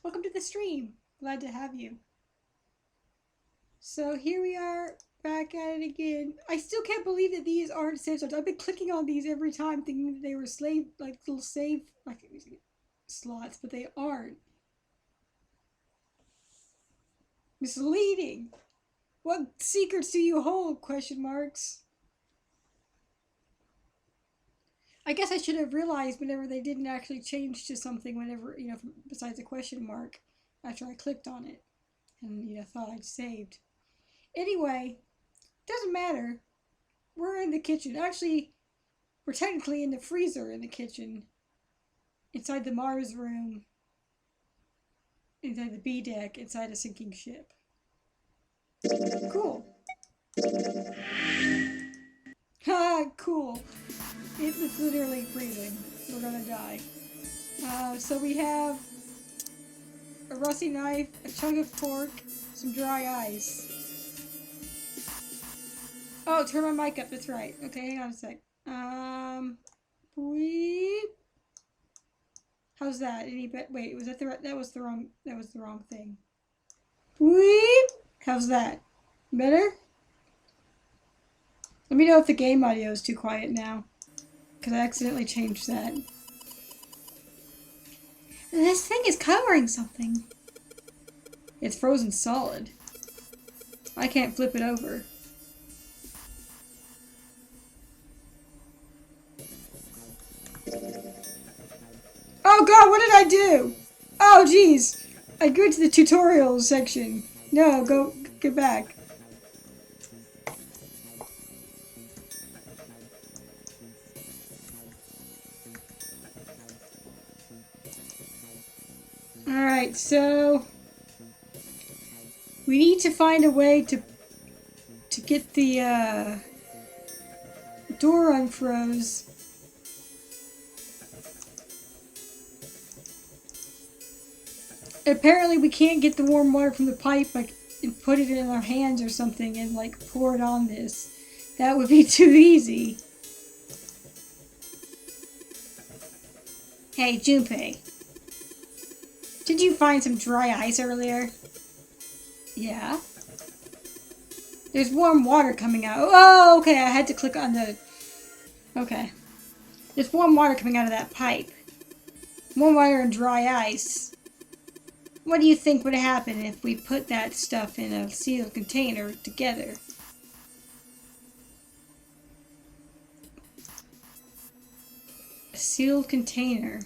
Welcome to the stream. Glad to have you. So here we are back at it again. I still can't believe that these aren't save slots. I've been clicking on these every time thinking that they were little save slots, but they aren't. Misleading. What secrets do you hold? Question marks. I guess I should have realized whenever they didn't actually change to something whenever, besides a question mark after I clicked on it and, thought I'd saved. Anyway, doesn't matter. We're in the kitchen. Actually, we're technically in the freezer in the kitchen. Inside the Mars room. Inside the B deck. Inside a sinking ship. Cool. Ha! Cool. It's literally freezing. We're gonna die. So we have a rusty knife, a chunk of pork, some dry ice. Oh, turn my mic up. That's right. Okay, hang on a sec. Weep. How's that? Wait, was that that was the wrong thing. Weep. How's that? Better? Let me know if the game audio is too quiet now, because I accidentally changed that. This thing is covering something. It's frozen solid. I can't flip it over. Oh god, what did I do? Oh jeez. I go to the tutorials section. No, get back. Alright, so we need to find a way to get the door unfroze. Apparently we can't get the warm water from the pipe and put it in our hands or something and pour it on this. That would be too easy. Hey, Junpei. Did you find some dry ice earlier? Yeah. There's warm water coming out. Oh, okay, I had to click on the... Okay. There's warm water coming out of that pipe. Warm water and dry ice. What do you think would happen if we put that stuff in a sealed container together? A sealed container.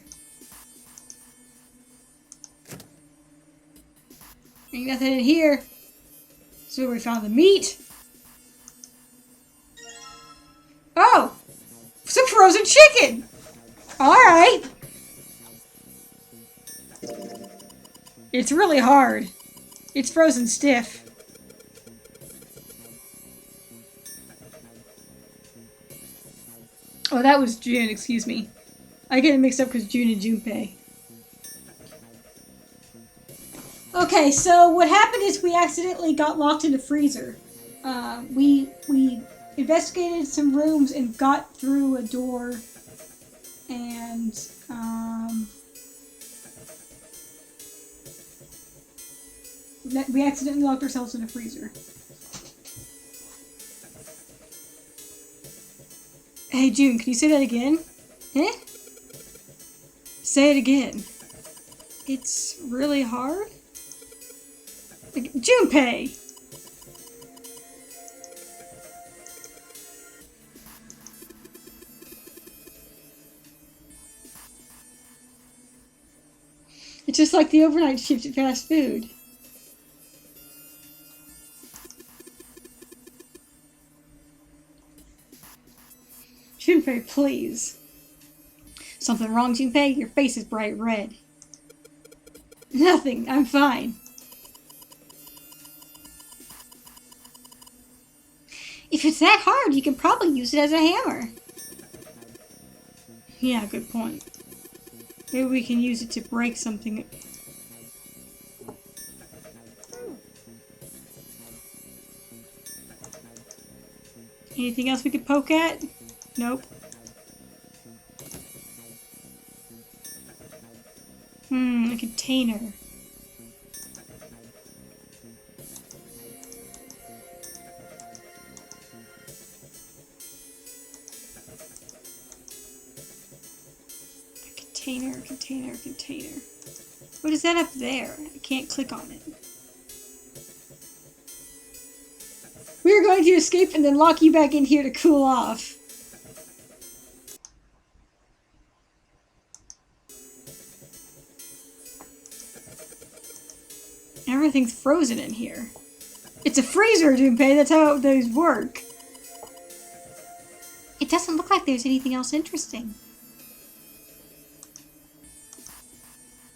Ain't nothing in here. So we found the meat. Oh! Some frozen chicken! Alright. It's really hard. It's frozen stiff. Oh, that was June, excuse me. I get it mixed up because June and Junpei. Okay, so what happened is we accidentally got locked in the freezer. We investigated some rooms and got through a door, and we accidentally locked ourselves in a freezer. Hey June, can you say that again? Eh? Say it again. It's really hard? Junpei! It's just like the overnight shift at fast food. Junpei, please. Something wrong, Junpei? Your face is bright red. Nothing, I'm fine. If it's that hard, you can probably use it as a hammer. Yeah, good point. Maybe we can use it to break something. Anything else we could poke at? Nope. A container. container. What is that up there? I can't click on it. We are going to escape and then lock you back in here to cool off. Everything's frozen in here. It's a freezer, Junpei. That's how those work. It doesn't look like there's anything else interesting.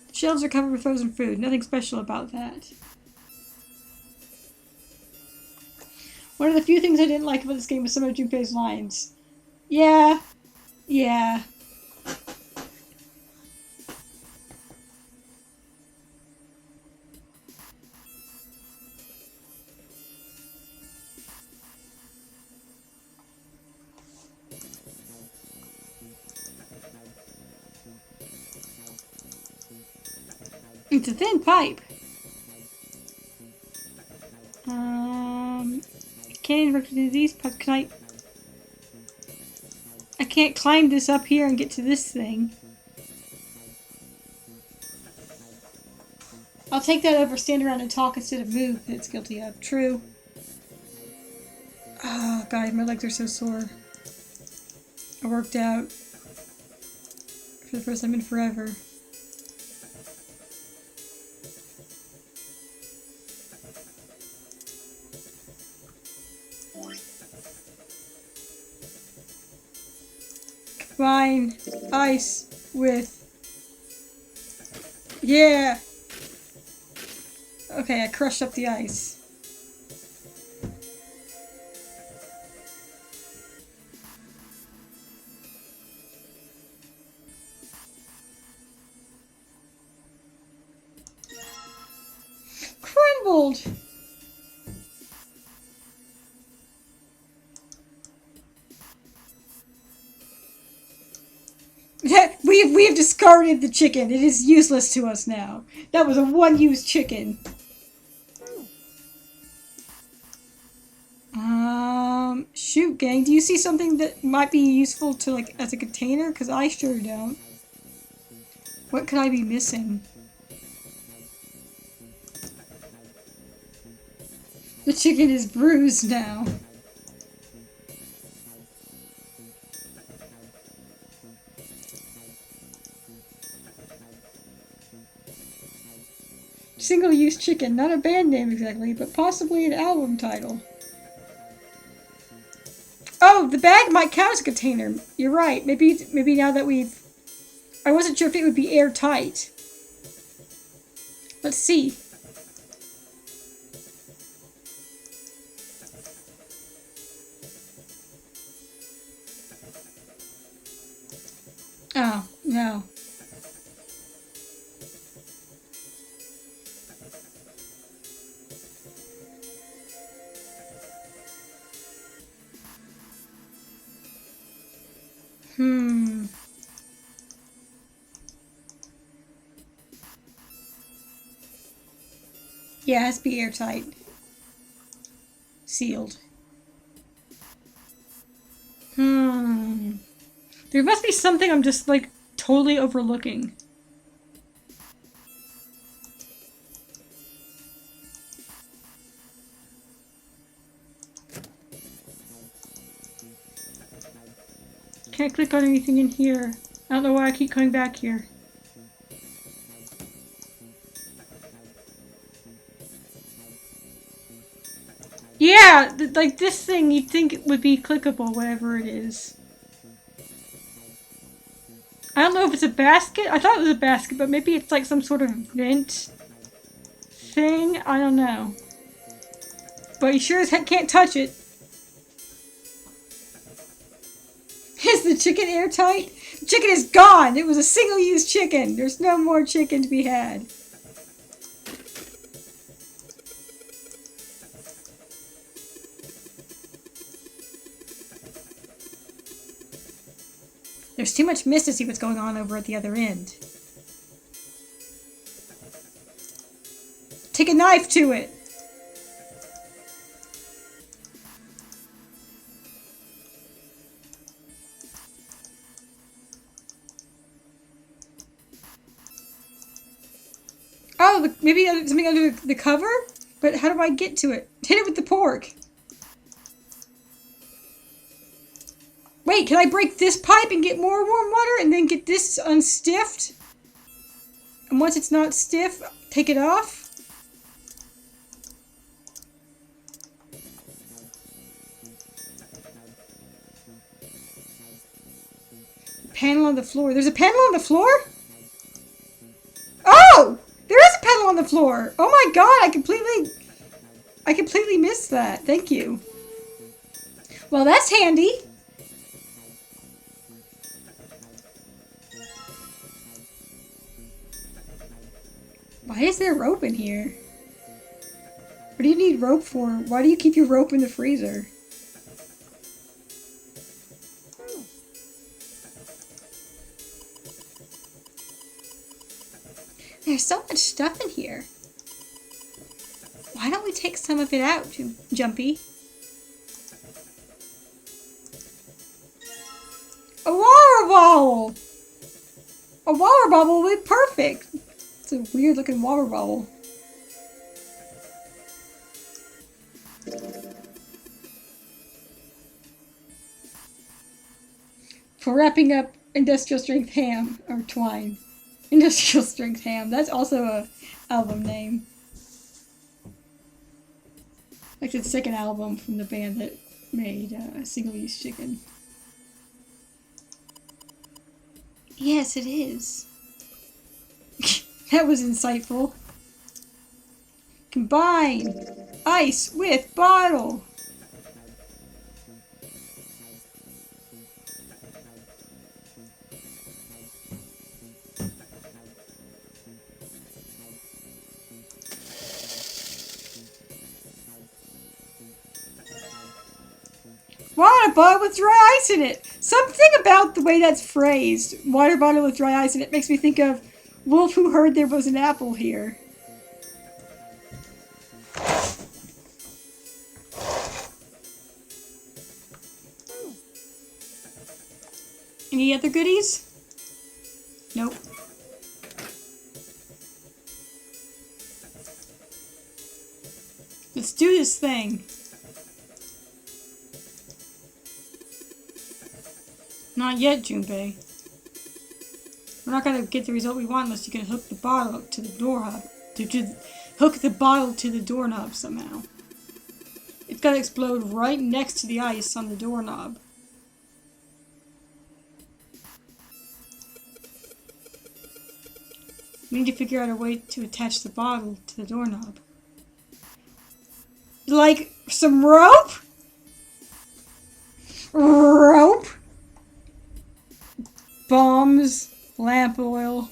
The shelves are covered with frozen food. Nothing special about that. One of the few things I didn't like about this game was some of Junpei's lines. Yeah. Yeah. It's a thin pipe. Can't interact with these pipes. Can I can't climb this up here and get to this thing. I'll take that over stand around and talk instead of move. It's guilty of. True. Oh, guys, my legs are so sore. I worked out for the first time in forever. Combine ice with... Yeah! Okay, I crushed up the ice. Crumbled! We have discarded the chicken. It is useless to us now. That was a one-use chicken. Shoot, gang. Do you see something that might be useful to, like, as a container? Because I sure don't. What could I be missing? The chicken is bruised now. Single-use chicken. Not a band name exactly, but possibly an album title. Oh, the bag might count as a container. You're right. Maybe now that we've... I wasn't sure if it would be airtight. Let's see. Oh, no. Yeah, it has to be airtight. Sealed. There must be something I'm just, like, totally overlooking. Can't click on anything in here. I don't know why I keep coming back here. Yeah, like this thing you'd think it would be clickable, whatever it is. I don't know if it's a basket. I thought it was a basket, but maybe it's like some sort of vent thing. I don't know. But you sure as heck can't touch it. Is the chicken airtight? The chicken is gone! It was a single-use chicken. There's no more chicken to be had. There's too much mist to see what's going on over at the other end. Take a knife to it! Oh, maybe something under the cover? But how do I get to it? Hit it with the pork. Wait, can I break this pipe and get more warm water and then get this unstiffed? And once it's not stiff, take it off? Panel on the floor. There's a panel on the floor? Oh! There is a panel on the floor! Oh my god, I completely missed that. Thank you. Well, that's handy. Why is there rope in here? What do you need rope for? Why do you keep your rope in the freezer? There's so much stuff in here. Why don't we take some of it out, Jumpy? A water bottle! A water bottle would be perfect! It's a weird looking water bottle. For wrapping up industrial strength ham, or twine. Industrial strength ham, that's also a album name. Like the second album from the band that made Single-Use Chicken. Yes, it is. That was insightful. Combine ice with bottle. Water bottle with dry ice in it. Something about the way that's phrased, water bottle with dry ice in it, makes me think of Wolf Who Heard There Was an Apple Here. Any other goodies? Nope. Let's do this thing. Not yet, Junpei. We're not gonna get the result we want unless you can hook the bottle to the doorknob. Hook the bottle to the doorknob somehow. It's gotta explode right next to the ice on the doorknob. We need to figure out a way to attach the bottle to the doorknob. Like some rope? Rope? Bombs, lamp oil.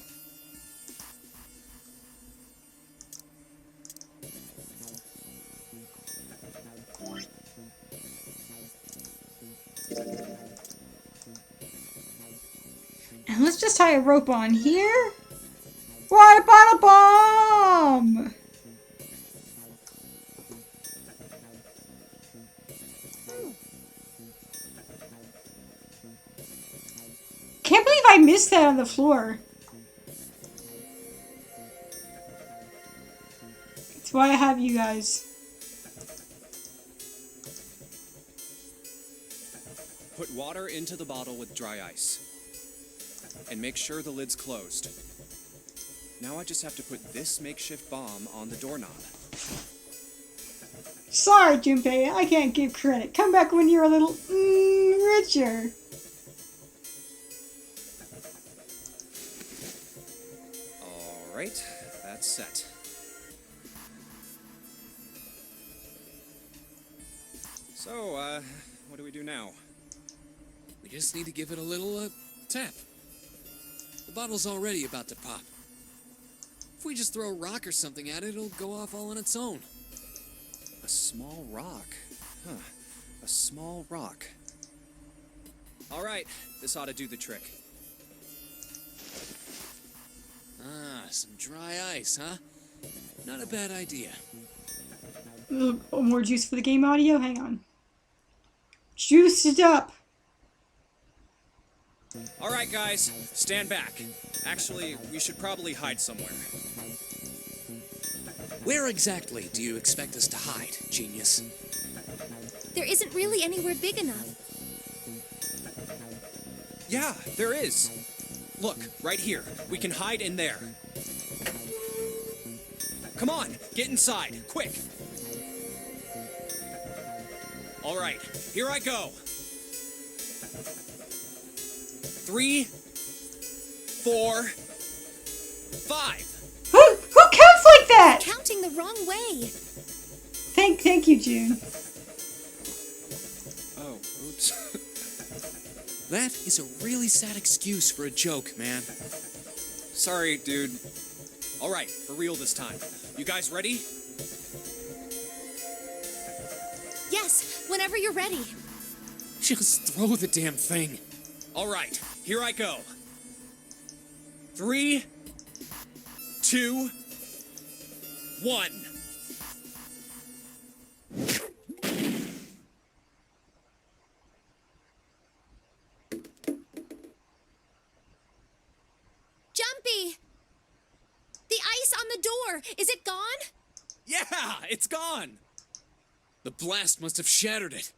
And let's just tie a rope on here. Water bottle bomb! Can't believe I missed that on the floor. That's why I have you guys. Put water into the bottle with dry ice. And make sure the lid's closed. Now I just have to put this makeshift bomb on the doorknob. Sorry, Junpei, I can't give credit. Come back when you're a little richer. Alright, that's set. So, what do we do now? We just need to give it a little, tap. The bottle's already about to pop. If we just throw a rock or something at it, it'll go off all on its own. A small rock. Huh. A small rock. Alright, this ought to do the trick. Ah, some dry ice, huh? Not a bad idea. A little more juice for the game audio? Hang on. Juice it up! Alright, guys, stand back. Actually, we should probably hide somewhere. Where exactly do you expect us to hide, genius? There isn't really anywhere big enough. Yeah, there is. Look, right here. We can hide in there. Come on, get inside, quick. All right, here I go. 3, 4, 5. Who counts like that? Counting the wrong way. Thank you, June. Oh, oops. That is a really sad excuse for a joke, man. Sorry, dude. All right, for real this time. You guys ready? Yes, whenever you're ready. Just throw the damn thing. All right, here I go. 3, 2, 1. Jumpy! The ice on the door, is it gone? Yeah, it's gone. The blast must have shattered it.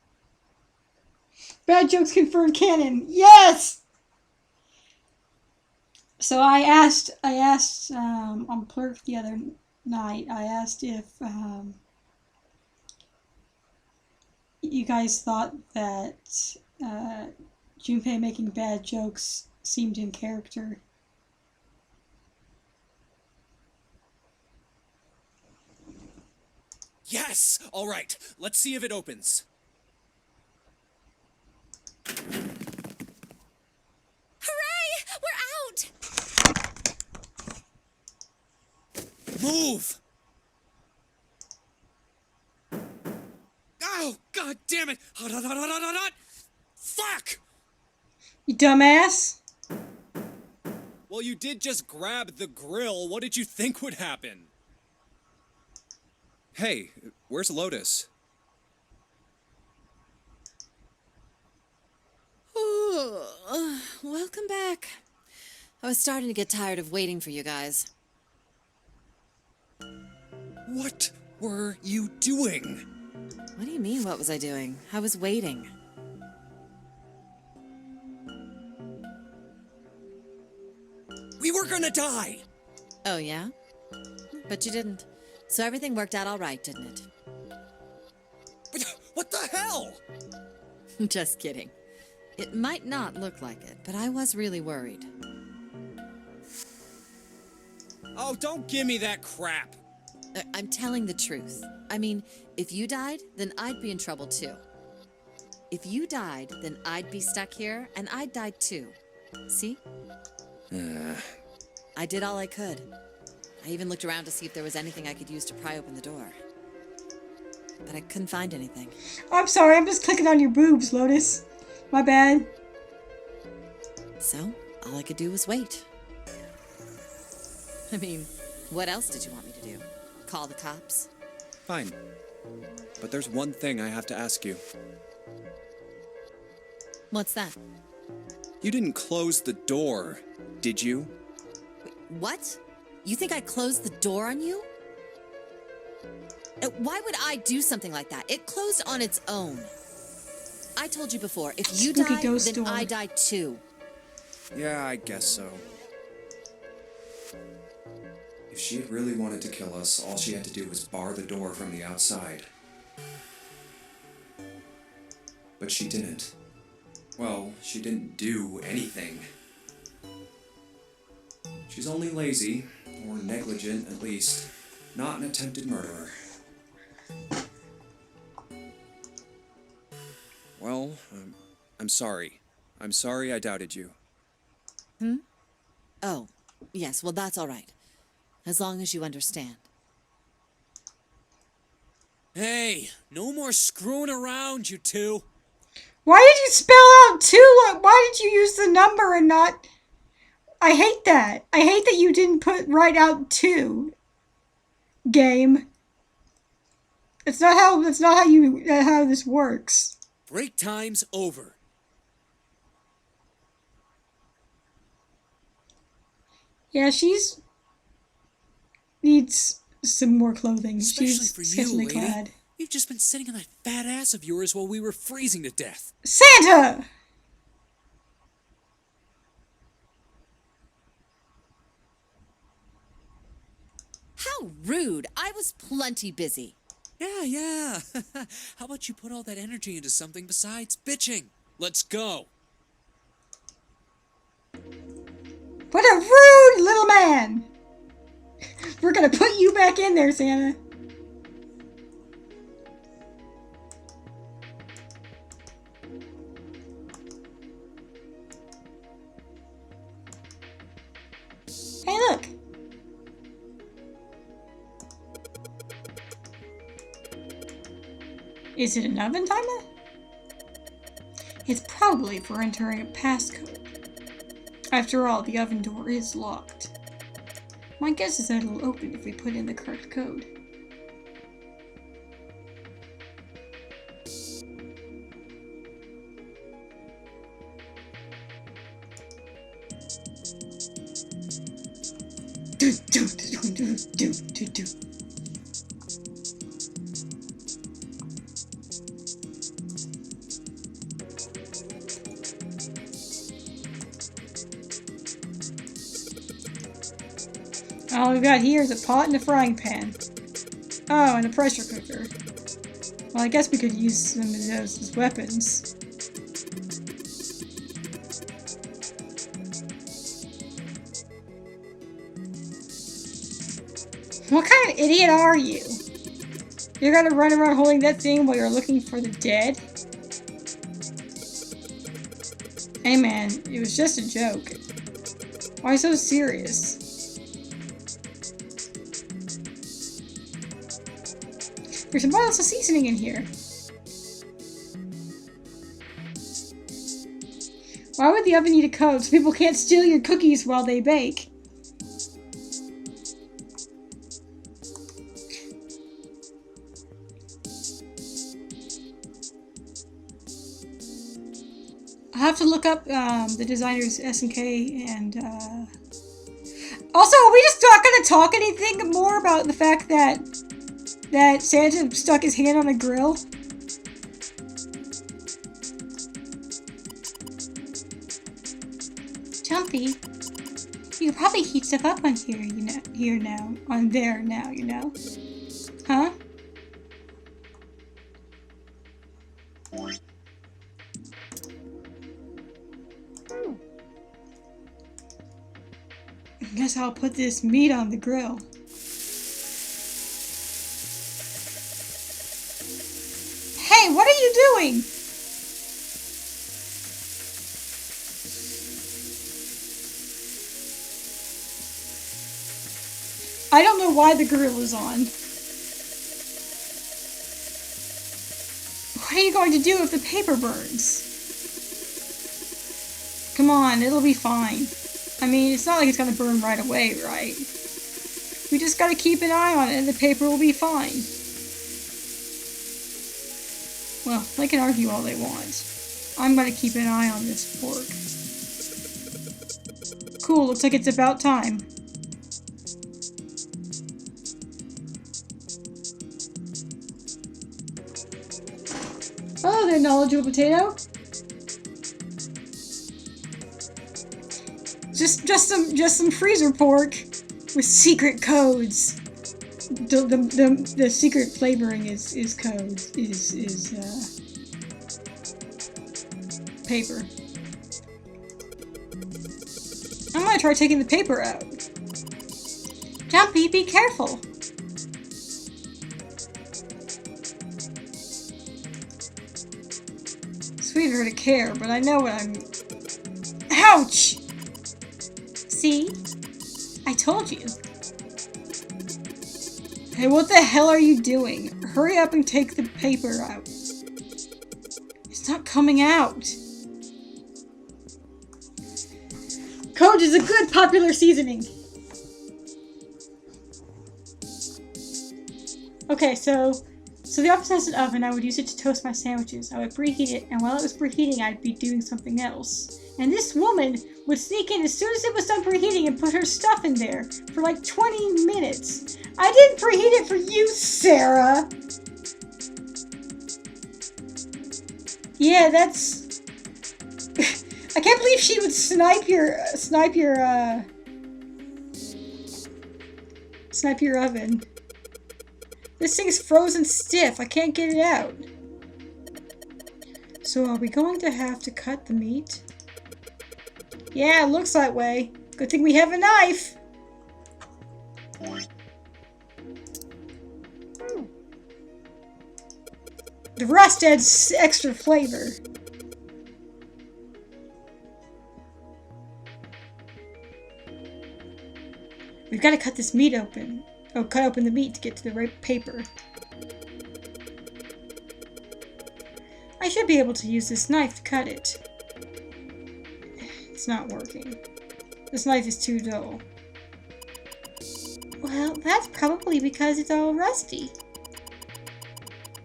Bad jokes confirmed canon. Yes. So I asked on Plurk the other night. I asked if you guys thought that Junpei making bad jokes seemed in character. Yes! All right, let's see if it opens. Hooray! We're out! Move! Oh, god damn it! Hot, hot, hot, hot, hot, hot, hot. Fuck! You dumbass. Well, you did just grab the grill. What did you think would happen? Hey, where's Lotus? Welcome back. I was starting to get tired of waiting for you guys. What were you doing? What do you mean, what was I doing? I was waiting. We were gonna die! Oh, yeah? But you didn't. So everything worked out all right, didn't it? What the hell? Just kidding. It might not look like it, but I was really worried. Oh, don't give me that crap. I'm telling the truth. I mean, if you died, then I'd be in trouble too. If you died, then I'd be stuck here, and I'd die too. See? I did all I could. I even looked around to see if there was anything I could use to pry open the door. But I couldn't find anything. Oh, I'm sorry. I'm just clicking on your boobs, Lotus. My bad. So, all I could do was wait. I mean, what else did you want me to do? Call the cops? Fine. But there's one thing I have to ask you. What's that? You didn't close the door, did you? What? You think I closed the door on you? Why would I do something like that? It closed on its own. I told you before, if you Spooky die, ghost then door. I die too. Yeah, I guess so. If she really wanted to kill us, all she had to do was bar the door from the outside. But she didn't. Well, she didn't do anything. She's only lazy, or negligent at least, not an attempted murderer. Well, I'm sorry. I'm sorry I doubted you. Oh, yes, well, that's all right. As long as you understand. Hey, no more screwing around, you two. Why did you spell out 2? Why did you use the number and not... I hate that. I hate that you didn't write out 2. Game. It's not how how this works. Break time's over. Yeah, needs some more clothing. Especially She's for you, scantily lady. clad. You've just been sitting on that fat ass of yours while we were freezing to death. Santa! How rude. I was plenty busy. Yeah. How about you put all that energy into something besides bitching? Let's go. What a rude little man! We're gonna put you back in there, Santa. Hey, look! Is it an oven timer? It's probably for entering a passcode. After all, the oven door is locked. My guess is that it'll open if we put in the correct code. All we've got here is a pot and a frying pan. Oh, and a pressure cooker. Well, I guess we could use some of those as weapons. What kind of idiot are you? You're gonna run around holding that thing while you're looking for the dead? Hey man, it was just a joke. Why so serious? There's some bottles of seasoning in here. Why would the oven need a code so people can't steal your cookies while they bake? I'll have to look up the designers SNK and also, are we just not gonna talk anything more about the fact that Santa stuck his hand on a grill? Jumpy, you could probably heat stuff up on here, on there now, you know? Huh? I guess I'll put this meat on the grill. Hey, what are you doing? I don't know why the grill is on. What are you going to do if the paper burns? Come on, it'll be fine. I mean, it's not like it's gonna burn right away, right? We just gotta keep an eye on it and the paper will be fine. Well, they can argue all they want. I'm gonna keep an eye on this pork. Cool, looks like it's about time. Hello there, knowledgeable potato. Just some freezer pork with secret codes. The secret flavoring is codes is paper. I'm gonna try taking the paper out. Jumpy, be careful. Sweet of her to care, but I know what I'm. Ouch! See? I told you. Hey, what the hell are you doing? Hurry up and take the paper out. It's not coming out. Code is a good popular seasoning. Okay, so the office has an oven. I would use it to toast my sandwiches. I would preheat it, and while it was preheating, I'd be doing something else. And this woman would sneak in as soon as it was done preheating and put her stuff in there for like 20 minutes. I didn't preheat it for you, Sarah. Yeah, that's... I can't believe she would snipe your oven. This thing's frozen stiff. I can't get it out. So are we going to have to cut the meat? Yeah, it looks that way. Good thing we have a knife. The rust adds extra flavor. We've got to cut this meat open. Oh, cut open the meat to get to the right paper. I should be able to use this knife to cut it. It's not working. This knife is too dull. Well, that's probably because it's all rusty.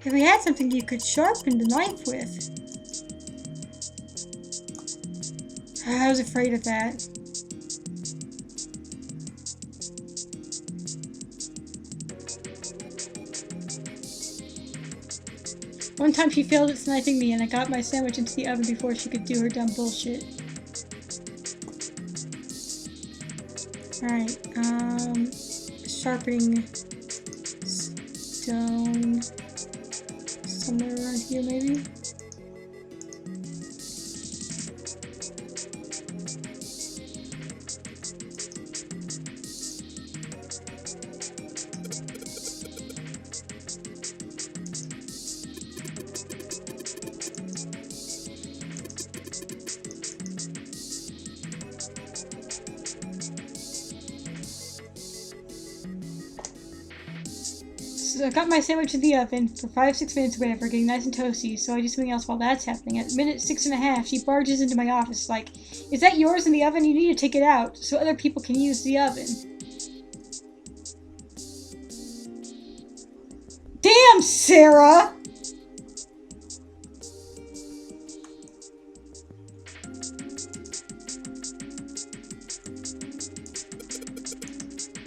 If we had something you could sharpen the knife with. I was afraid of that. One time she failed at sniping me and I got my sandwich into the oven before she could do her dumb bullshit. Alright, sharpening stone somewhere around here maybe? So I got my sandwich in the oven for 5-6 minutes or whatever, getting nice and toasty, so I do something else while that's happening. At minute 6.5, she barges into my office like, "Is that yours in the oven? You need to take it out so other people can use the oven." Damn, Sarah!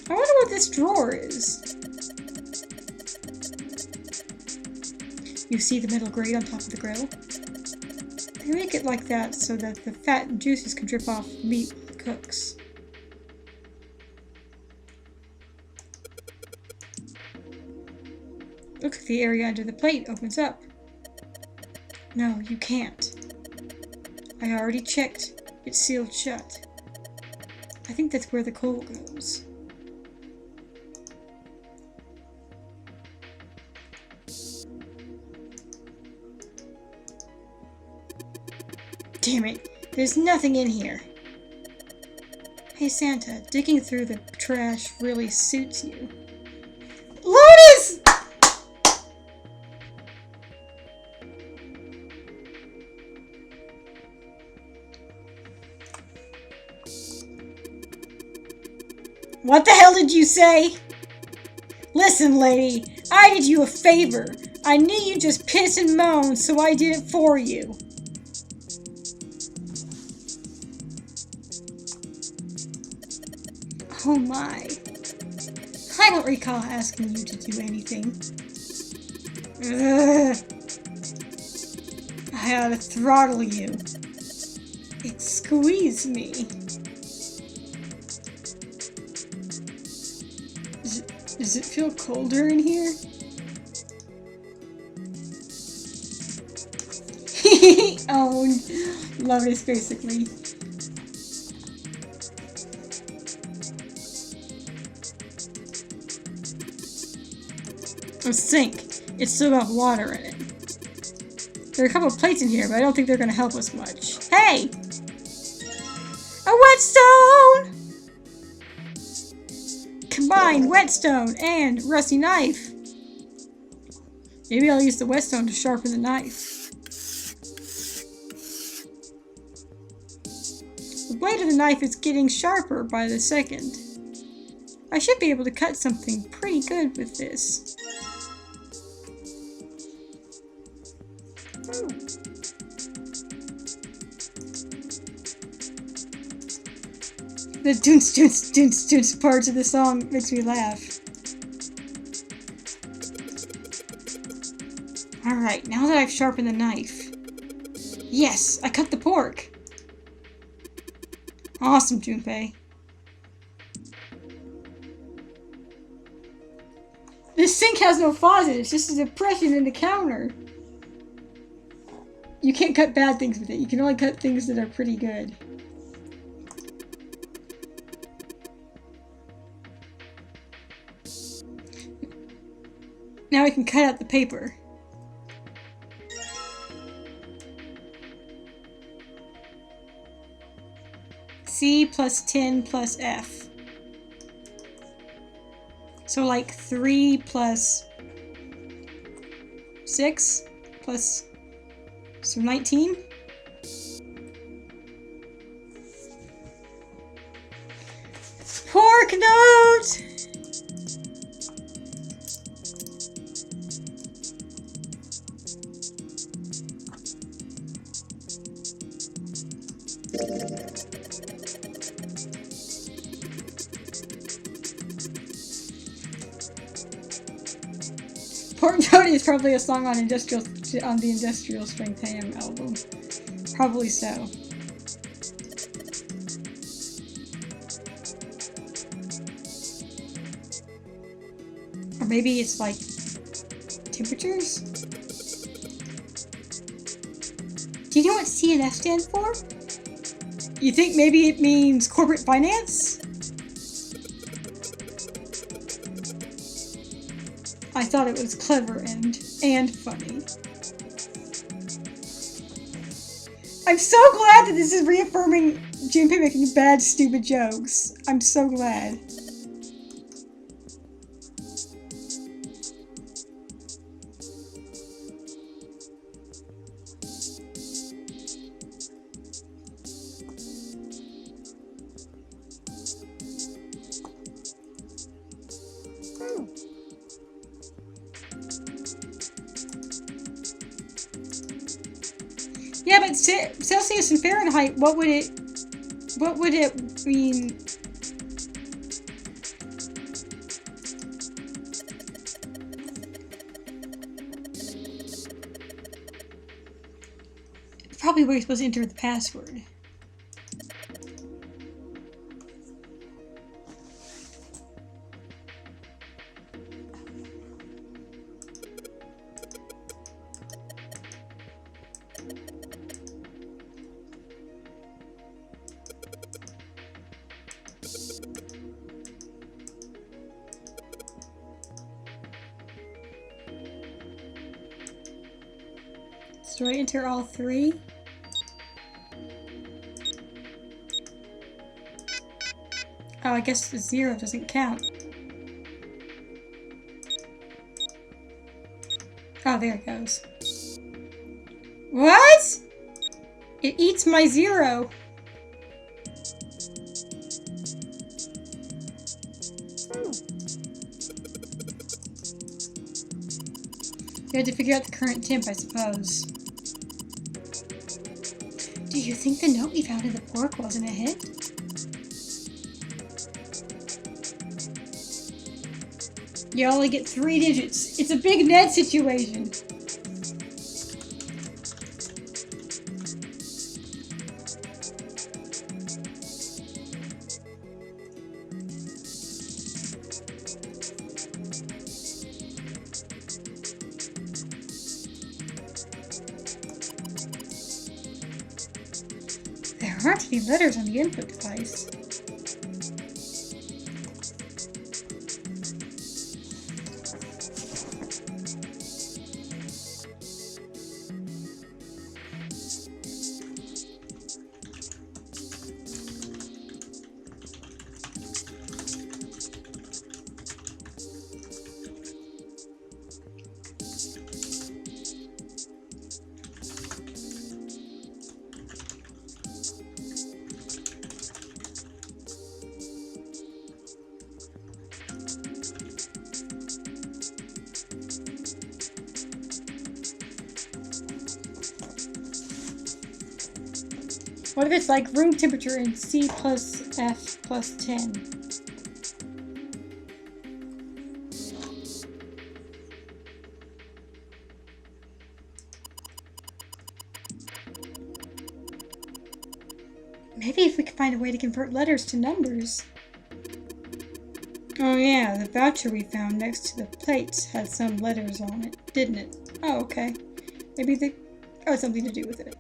I wonder what this drawer is. You see the metal grate on top of the grill? They make it like that so that the fat and juices can drip off meat when it cooks. Looks like the area under the plate opens up. No, you can't. I already checked. It's sealed shut. I think that's where the coal goes. Damn it, there's nothing in here. Hey Santa, digging through the trash really suits you. Lotus! What the hell did you say? Listen, lady, I did you a favor. I knew you'd just piss and moan, so I did it for you. Oh my. I don't recall asking you to do anything. Ugh. I ought to throttle you. It squeezed me. Does it feel colder in here? Oh, love this basically. A sink. It's still got water in it. There are a couple of plates in here, but I don't think they're going to help us much. Hey! A whetstone! Combine whetstone and rusty knife. Maybe I'll use the whetstone to sharpen the knife. The blade of the knife is getting sharper by the second. I should be able to cut something pretty good with this. The doons doons doons doons parts of the song makes me laugh. Alright, now that I've sharpened the knife. Yes, I cut the pork. Awesome, Junpei. This sink has no faucet, it's just a depression in the counter. You can't cut bad things with it, you can only cut things that are pretty good. Now we can cut out the paper. C plus 10 plus F. So like 3 plus 6 plus, so 19? Pork note! Pork Tony is probably a song on the Industrial Strength Ham album. Probably so. Or maybe it's like temperatures? Do you know what CNF stands for? You think maybe it means corporate finance? I thought it was clever and funny. I'm so glad that this is reaffirming Junpei making bad, stupid jokes. I'm so glad. Yeah, but Celsius and Fahrenheit, what would it mean? Probably where you're supposed to enter the password. So do I enter all three? Oh, I guess the 0 doesn't count. Oh, there it goes. What? It eats my 0. You had to figure out the current temp, I suppose. Do you think the note we found in the pork wasn't a hit? You only get 3 digits. It's a big Ned situation. There aren't any letters on the input device. What if it's like room temperature in C plus F plus 10? Maybe if we could find a way to convert letters to numbers. Oh yeah, the voucher we found next to the plates had some letters on it, didn't it? Oh, okay. Maybe they had something to do with it.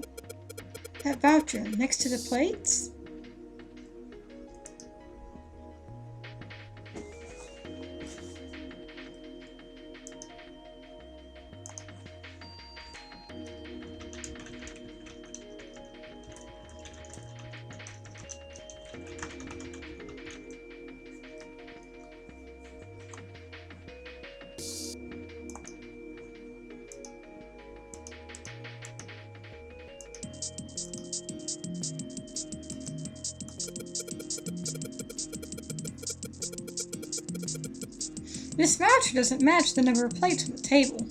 That voucher next to the plates? This voucher doesn't match the number of plates on the table.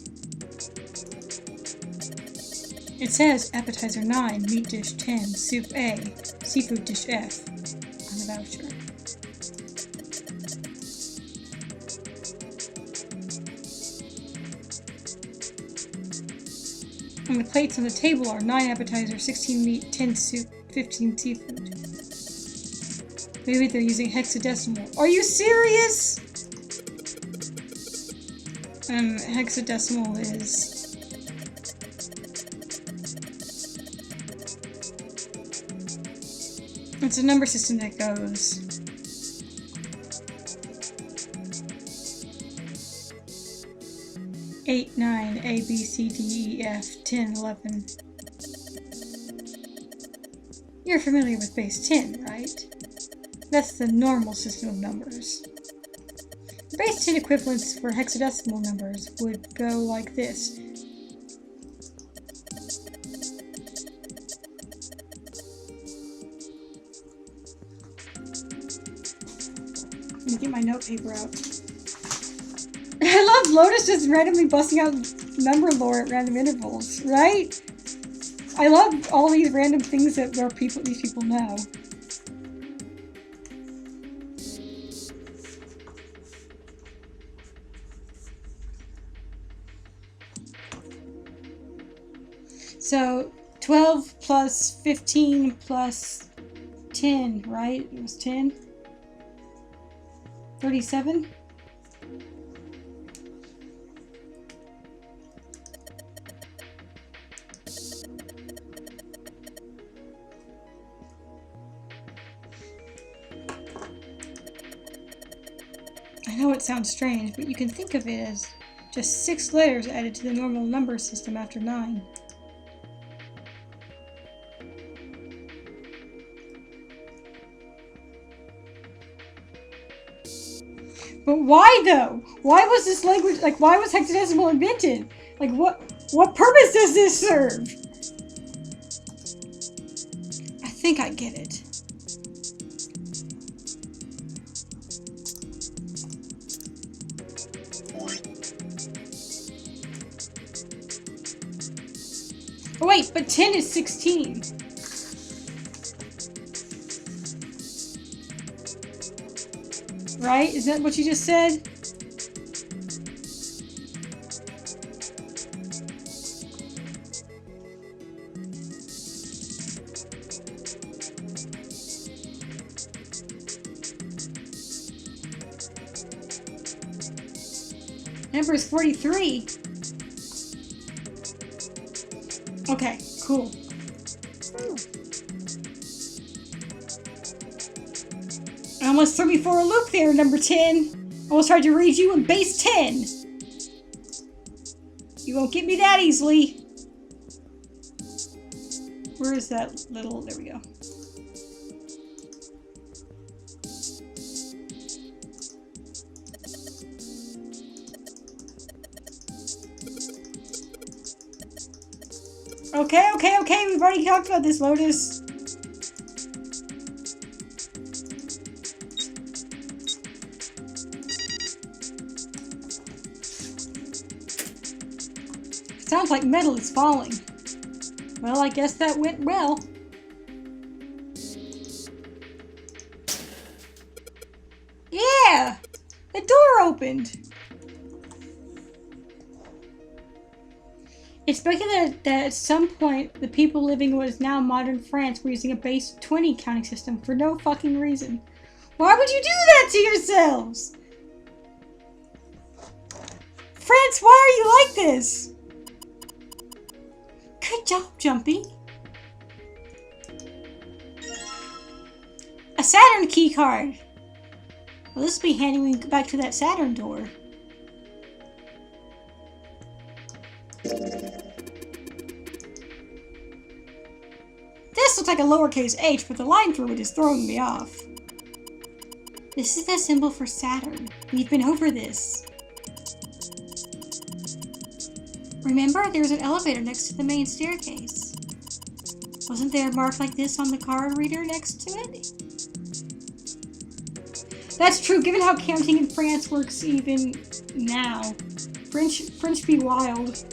It says appetizer 9, meat dish 10, soup A, seafood dish F on the voucher. And the plates on the table are 9 appetizer, 16 meat, 10 soup, 15 seafood. Maybe they're using hexadecimal. Are you serious? Hexadecimal is... It's a number system that goes... 8, 9, A, B, C, D, E, F, 10, 11. You're familiar with base 10, right? That's the normal system of numbers. The base 10 equivalents for hexadecimal numbers would go like this. Let me get my notepaper out. I love Lotus just randomly busting out number lore at random intervals, right? I love all these random things that these people know. So 12 plus 15 plus 10, right? It was 10? 37? I know it sounds strange, but you can think of it as just 6 letters added to the normal number system after 9. But why though? Why was this language, like, why was hexadecimal invented? Like, what purpose does this serve? I think I get it. Oh wait, but 10 is 16. Right? Is that what you just said? Number is 43. Okay, cool. I almost threw me for a loop there, number 10. Almost tried to read you in base 10. You won't get me that easily. Where is that little... There we go. Okay. We've already talked about this, Lotus. Sounds like metal is falling. Well, I guess that went well. Yeah! The door opened! It's speculated that at some point, the people living in what is now modern France were using a base 20 counting system for no fucking reason. Why would you do that to yourselves? France, why are you like this? Good job, Jumpy. A Saturn key card. Well, this will be handy when we go back to that Saturn door. This looks like a lowercase h, but the line through it is throwing me off. This is the symbol for Saturn. We've been over this. Remember, there's an elevator next to the main staircase. Wasn't there a mark like this on the card reader next to it? That's true, given how counting in France works even now. French be wild.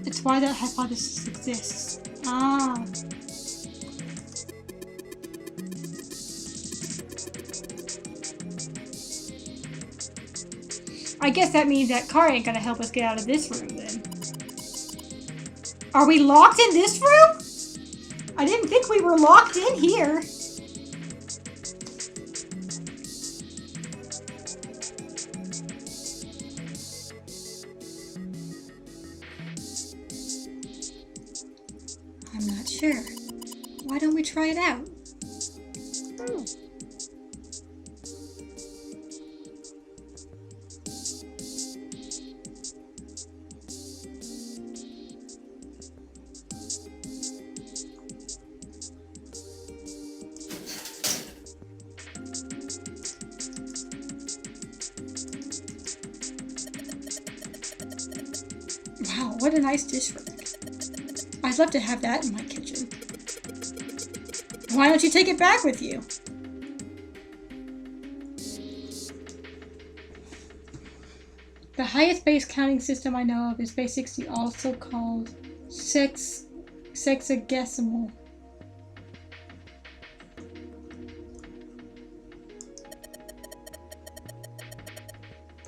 It's why that hypothesis exists. Ah. I guess that means that car ain't gonna help us get out of this room then. Are we locked in this room? I didn't think we were locked in here. I'm not sure. Why don't we try it out? Wow, what a nice dish rack. I'd love to have that in my kitchen. Why don't you take it back with you? The highest base counting system I know of is base 60, also called sexagesimal.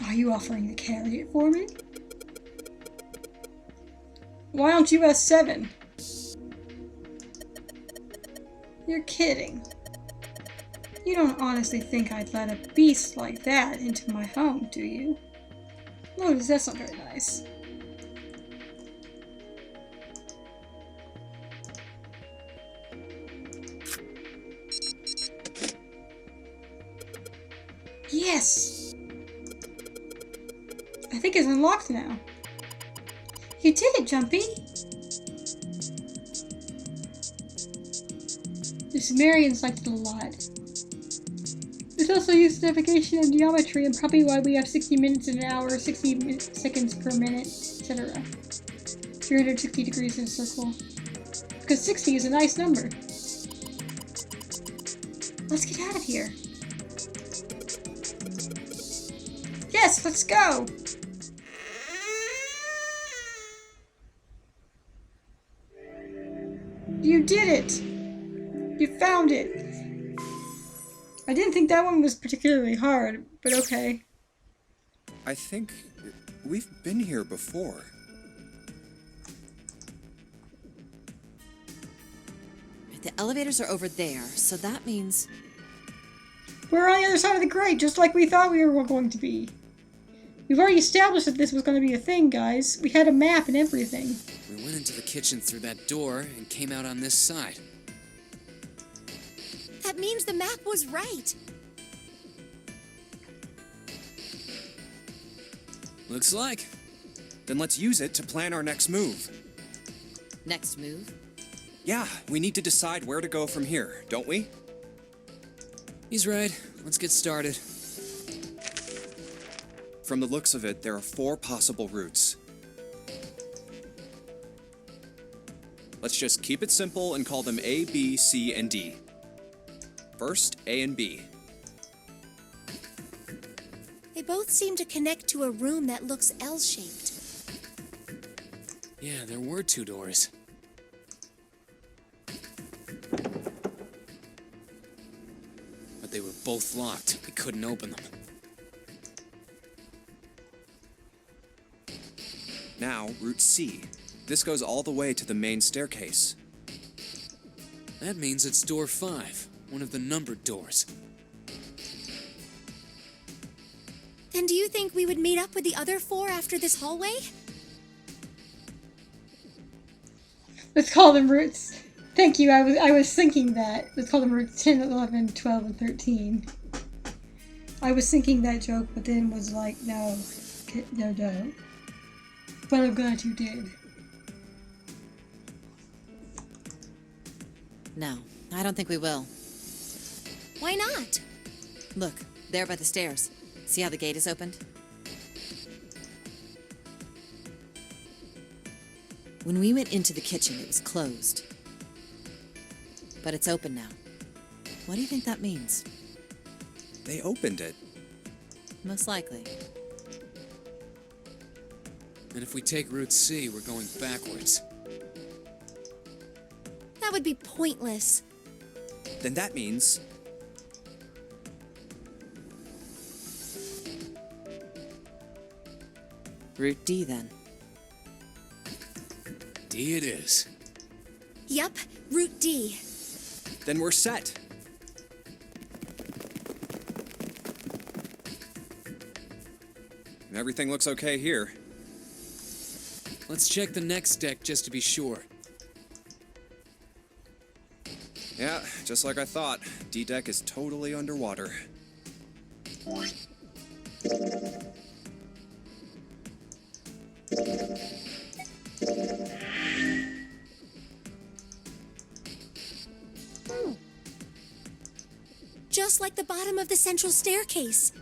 Are you offering to carry it for me? Why don't you ask 7? You're kidding. You don't honestly think I'd let a beast like that into my home, do you? Lotus, that's not very nice. Yes! I think it's unlocked now. You did it, Jumpy! This Marian's liked it a lot. This also uses navigation and geometry, and probably why we have 60 minutes in an hour, 60 seconds per minute, etc. 360 degrees in a circle. Because 60 is a nice number. Let's get out of here. Yes, let's go! You did it! You found it! I didn't think that one was particularly hard, but okay. I think we've been here before. The elevators are over there, so that means... We're on the other side of the grate, just like we thought we were going to be. We've already established that this was going to be a thing, guys. We had a map and everything. We went into the kitchen through that door and came out on this side. That means the map was right. Looks like. Then let's use it to plan our next move. Next move? Yeah, we need to decide where to go from here, don't we? He's right. Let's get started. From the looks of it, there are 4 possible routes. Let's just keep it simple and call them A, B, C, and D. First, A and B. They both seem to connect to a room that looks L-shaped. Yeah, there were 2 doors. but they were both locked. We couldn't open them. Now, Route C. This goes all the way to the main staircase. That means it's door 5, one of the numbered doors. Then do you think we would meet up with the other 4 after this hallway? Let's call them routes. Thank you. I was thinking that. Let's call them routes 10, 11, 12, and 13. I was thinking that joke, but then was like, no, don't. But I'm glad you did. No, I don't think we will. Why not? Look, there by the stairs. See how the gate is opened? When we went into the kitchen, it was closed. But it's open now. What do you think that means? They opened it. Most likely. And if we take Route C, we're going backwards. That would be pointless. Then that means... Route D, then. D it is. Yup, Route D. Then we're set. Everything looks okay here. Let's check the next deck just to be sure. Yeah, just like I thought. D-Deck is totally underwater. Just like the bottom of the central staircase.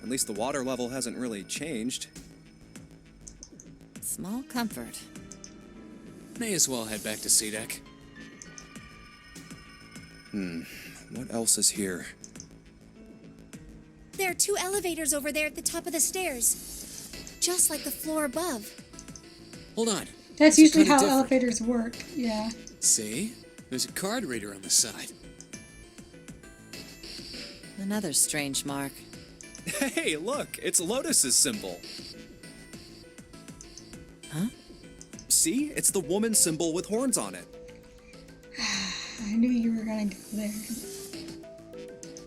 At least the water level hasn't really changed. Small comfort. May as well head back to C deck. What else is here? There are 2 elevators over there at the top of the stairs. Just like the floor above. Hold on. That's These are usually kinda how different. elevators work. Yeah. See? There's a card reader on the side. Another strange mark. Hey, look! It's Lotus's symbol. Huh? See? It's the woman symbol with horns on it. I knew you were gonna go there.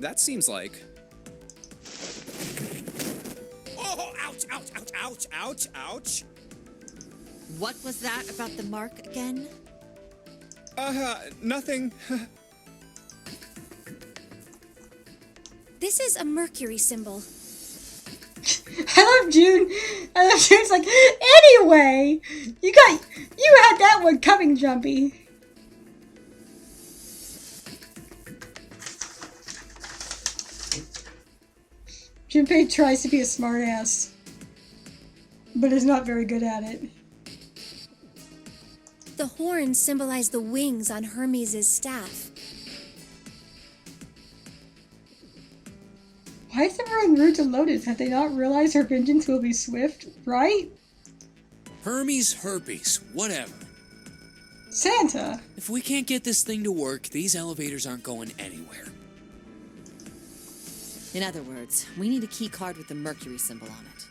That seems like... Oh, ouch, ouch, ouch, ouch, ouch, ouch! What was that about the mark again? Nothing. This is a Mercury symbol. I love June. I love June's like, anyway, you had that one coming, Jumpy. Junpei tries to be a smartass, but is not very good at it. The horns symbolize the wings on Hermes' staff. Why is everyone rude to Lotus? Have they not realized her vengeance will be swift, right? Hermes herpes, whatever. Santa. If we can't get this thing to work, these elevators aren't going anywhere. In other words, we need a key card with the Mercury symbol on it.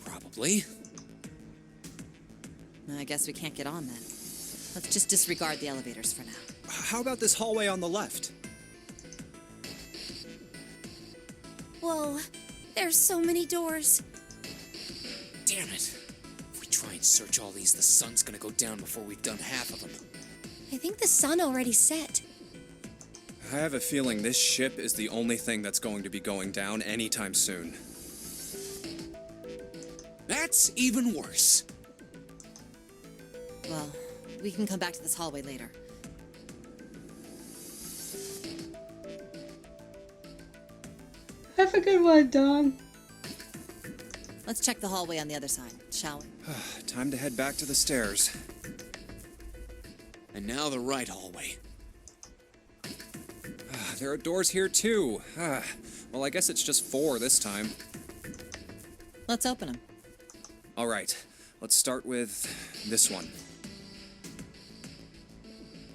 Probably. I guess we can't get on then. Let's just disregard the elevators for now. How about this hallway on the left? Whoa, there's so many doors. Damn it. If we try and search all these, the sun's gonna go down before we've done half of them. I think the sun already set. I have a feeling this ship is the only thing that's going to be going down anytime soon. That's even worse. Well, we can come back to this hallway later. Have a good one, Dawn. Let's check the hallway on the other side, shall we? Time to head back to the stairs. And now the right hallway. There are doors here too. Well, I guess it's just 4 this time. Let's open them. All right, let's start with this one.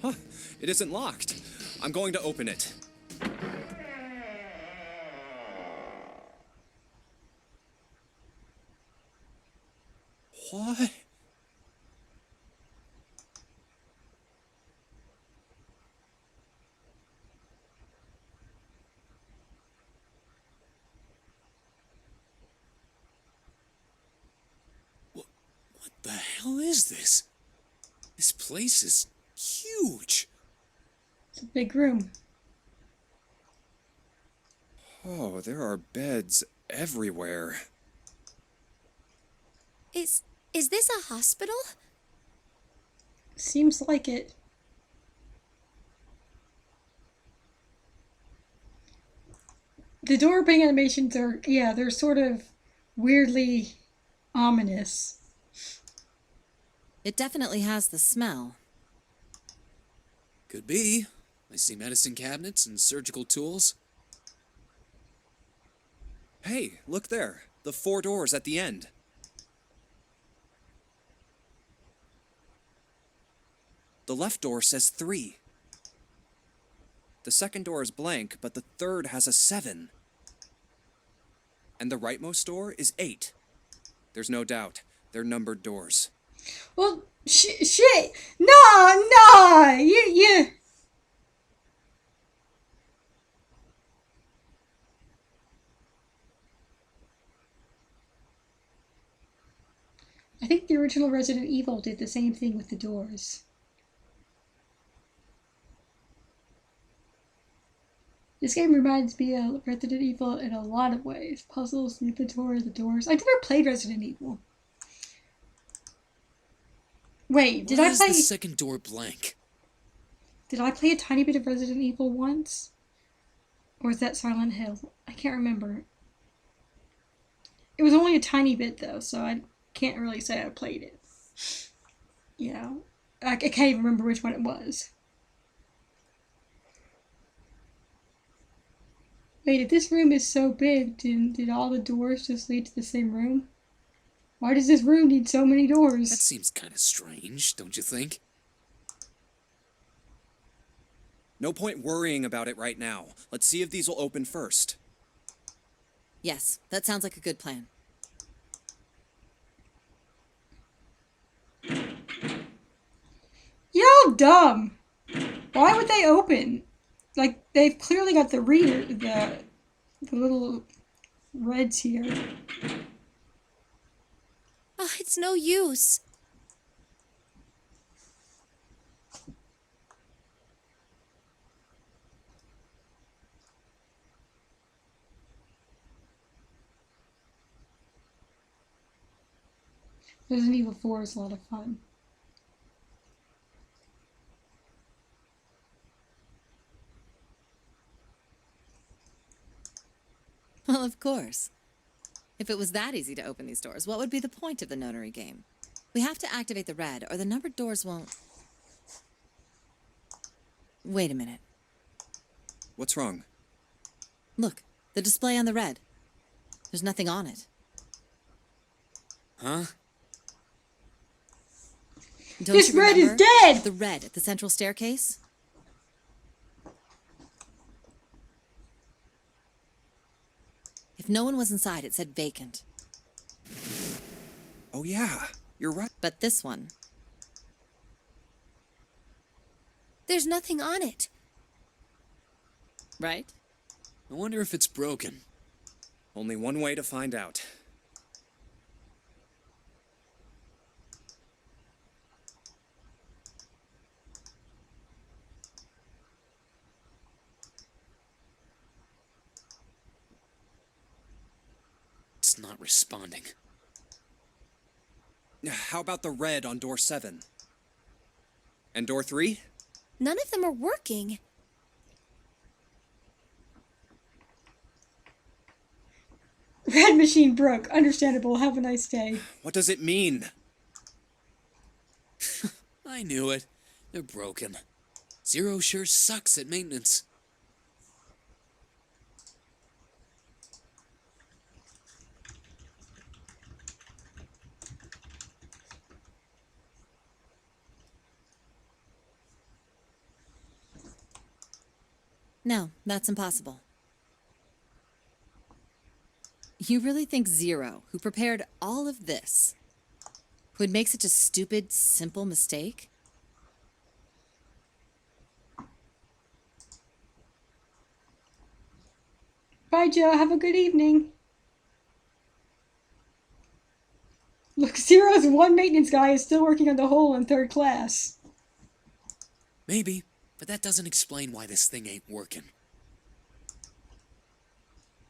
Huh, it isn't locked. I'm going to open it. What? What the hell is this? This place is huge. It's a big room. Oh, there are beds everywhere. Is this a hospital? Seems like it. The door opening animations are, yeah, they're sort of weirdly ominous. It definitely has the smell. Could be. I see medicine cabinets and surgical tools. Hey, look there. The 4 doors at the end. The left door says 3. The second door is blank, but the third has a 7. And the rightmost door is 8. There's no doubt. They're numbered doors. Well, shit! No! You. I think the original Resident Evil did the same thing with the doors. This game reminds me of Resident Evil in a lot of ways. Puzzles, inventory, the doors. I never played Resident Evil. Wait, did Why I is play... the second door blank? Did I play a tiny bit of Resident Evil once? Or is that Silent Hill? I can't remember. It was only a tiny bit though, so I can't really say I played it. You know, I can't even remember which one it was. Wait, if this room is so big, did all the doors just lead to the same room? Why does this room need so many That doors? seems kind of strange, don't you think? No point worrying about it right now. Let's see if these will open first. Yes, that sounds like a good plan. Y'all dumb! Why would they open? Like, they've clearly got the reader, the little reds here. Oh, it's no use. Resident Evil 4 is a lot of fun. Well, of course. If it was that easy to open these doors, what would be the point of the notary game? We have to activate the red, or the numbered doors won't... Wait a minute. What's wrong? Look, the display on the red. There's nothing on it. Huh? Don't This you red is remember? dead! The red at the central staircase? If no one was inside, it said vacant. Oh yeah, you're right. But this one, There's nothing on it. right? I wonder if it's broken. Only one way to find out. It's not responding. How about the red on door 7? And door 3? None of them are working. Red machine broke. Understandable. Have a nice day. What does it mean? I knew it. They're broken. Zero sure sucks at maintenance. No, that's impossible. You really think Zero, who prepared all of this, would make such a stupid, simple mistake? Bye, Joe. Have a good evening. Look, Zero's one maintenance guy is still working on the hole in third class. Maybe, but that doesn't explain why this thing ain't working.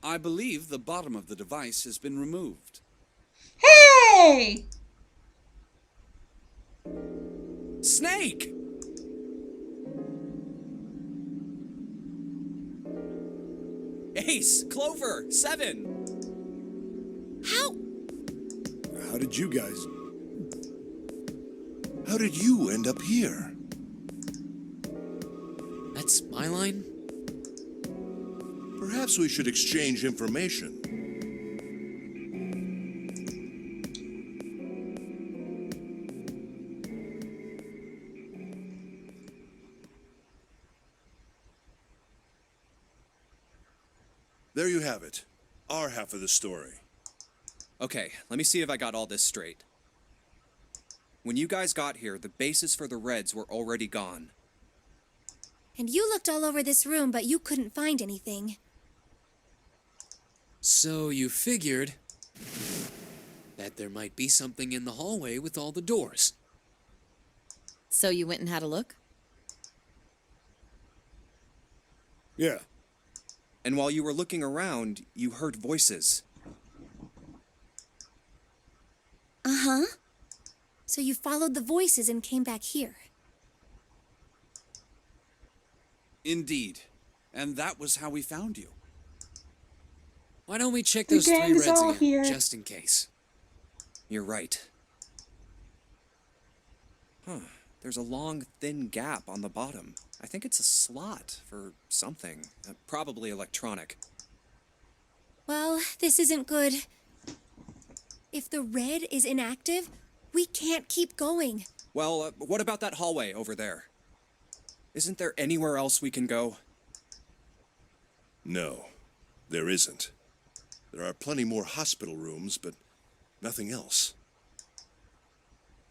I believe the bottom of the device has been removed. Hey! Snake! Ace! Clover! 7! How? How did you guys... How did you end up here? That's my line? Perhaps we should exchange information. There you have it. Our half of the story. Okay, let me see if I got all this straight. When you guys got here, the bases for the Reds were already gone. And you looked all over this room, but you couldn't find anything. So you figured that there might be something in the hallway with all the doors. So you went and had a look? Yeah. And while you were looking around, you heard voices. Uh-huh. So you followed the voices and came back here. Indeed. And that was how we found you. Why don't we check The those 3 gang is Reds all again, here. just in case? You're right. Huh. There's a long, thin gap on the bottom. I think it's a slot for something. Probably electronic. Well, this isn't good. If the red is inactive, we can't keep going. Well, what about that hallway over there? Isn't there anywhere else we can go? No, there isn't. There are plenty more hospital rooms, but nothing else.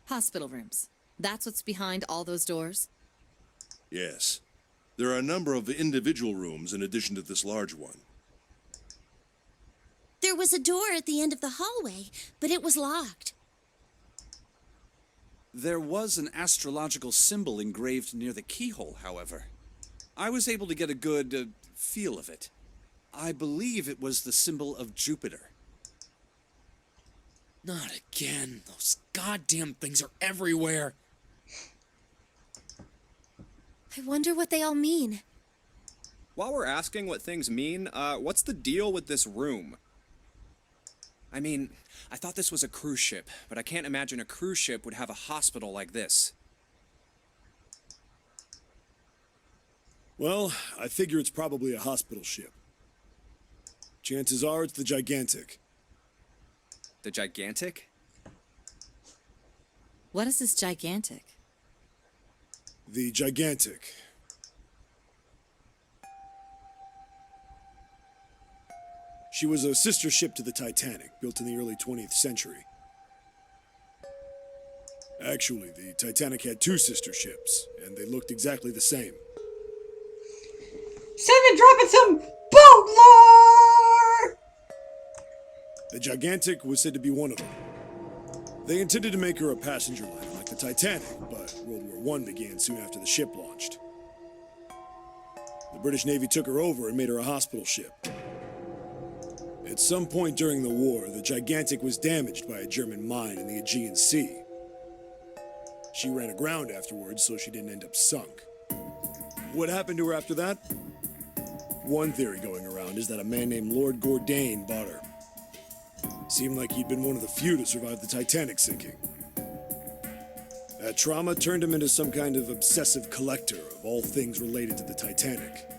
Hospital rooms. That's what's behind all those doors? Yes. There are a number of individual rooms in addition to this large one. There was a door at the end of the hallway, but it was locked. There was an astrological symbol engraved near the keyhole, however. I was able to get a good feel of it. I believe it was the symbol of Jupiter. Not again. Those goddamn things are everywhere. I wonder what they all mean. While we're asking what things mean, what's the deal with this room? I mean, I thought this was a cruise ship, but I can't imagine a cruise ship would have a hospital like this. Well, I figure it's probably a hospital ship. Chances are it's the Gigantic. The Gigantic? What is this Gigantic? The Gigantic. She was a sister ship to the Titanic, built in the early 20th century. Actually, the Titanic had 2 sister ships, and they looked exactly the same. 7 dropping some boat lore! The Gigantic was said to be one of them. They intended to make her a passenger liner like the Titanic, but World War I began soon after the ship launched. The British Navy took her over and made her a hospital ship. At some point during the war, the Gigantic was damaged by a German mine in the Aegean Sea. She ran aground afterwards, so she didn't end up sunk. What happened to her after that? One theory going around is that a man named Lord Gourdane bought her. Seemed like he'd been one of the few to survive the Titanic sinking. That trauma turned him into some kind of obsessive collector of all things related to the Titanic.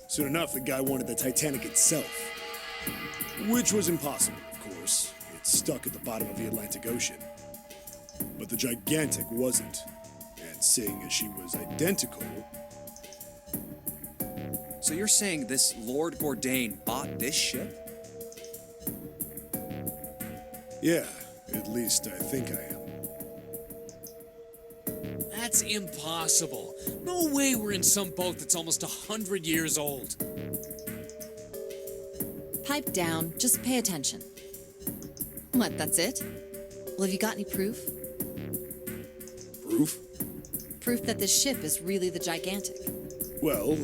Soon enough, the guy wanted the Titanic itself. Which was impossible, of course. It's stuck at the bottom of the Atlantic Ocean. But the Gigantic wasn't. And seeing as she was identical... So you're saying this Lord Gordain bought this ship? Yeah, at least I think I am. That's impossible. No way we're in some boat that's almost 100 years old. Pipe down, just pay attention. What, that's it? Well, have you got any proof? Proof? Proof that this ship is really the Gigantic. Well,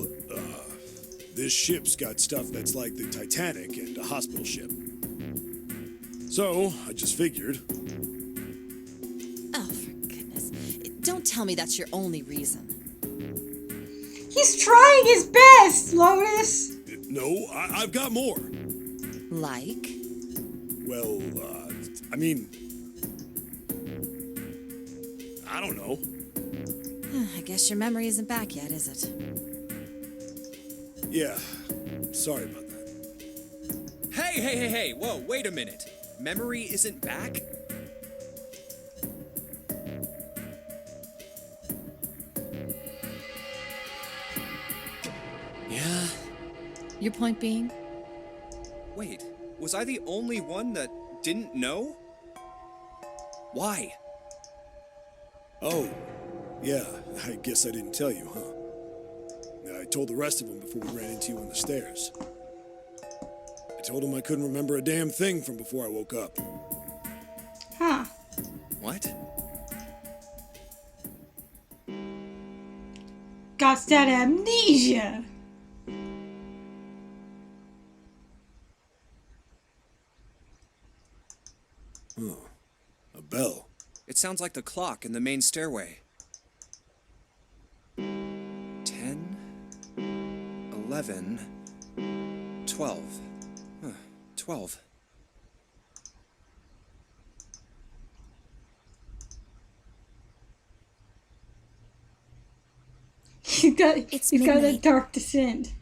this ship's got stuff that's like the Titanic and a hospital ship. So, I just figured. Oh, for goodness. Don't tell me that's your only reason. He's trying his best, Lotus. No, I've got more. Like? Well, I mean, I don't know. I guess your memory isn't back yet, is it? Yeah, sorry about that. Hey, whoa, wait a minute. Memory isn't back? Yeah. Your point being? Wait, was I the only one that didn't know? Why? Oh, yeah, I guess I didn't tell you, huh? I told the rest of them before we ran into you on the stairs. I told them I couldn't remember a damn thing from before I woke up. Huh. What? Got that amnesia. A bell. It sounds like the clock in the main stairway. 10, 11, 12. 12. It's he's got a midnight. dark descent.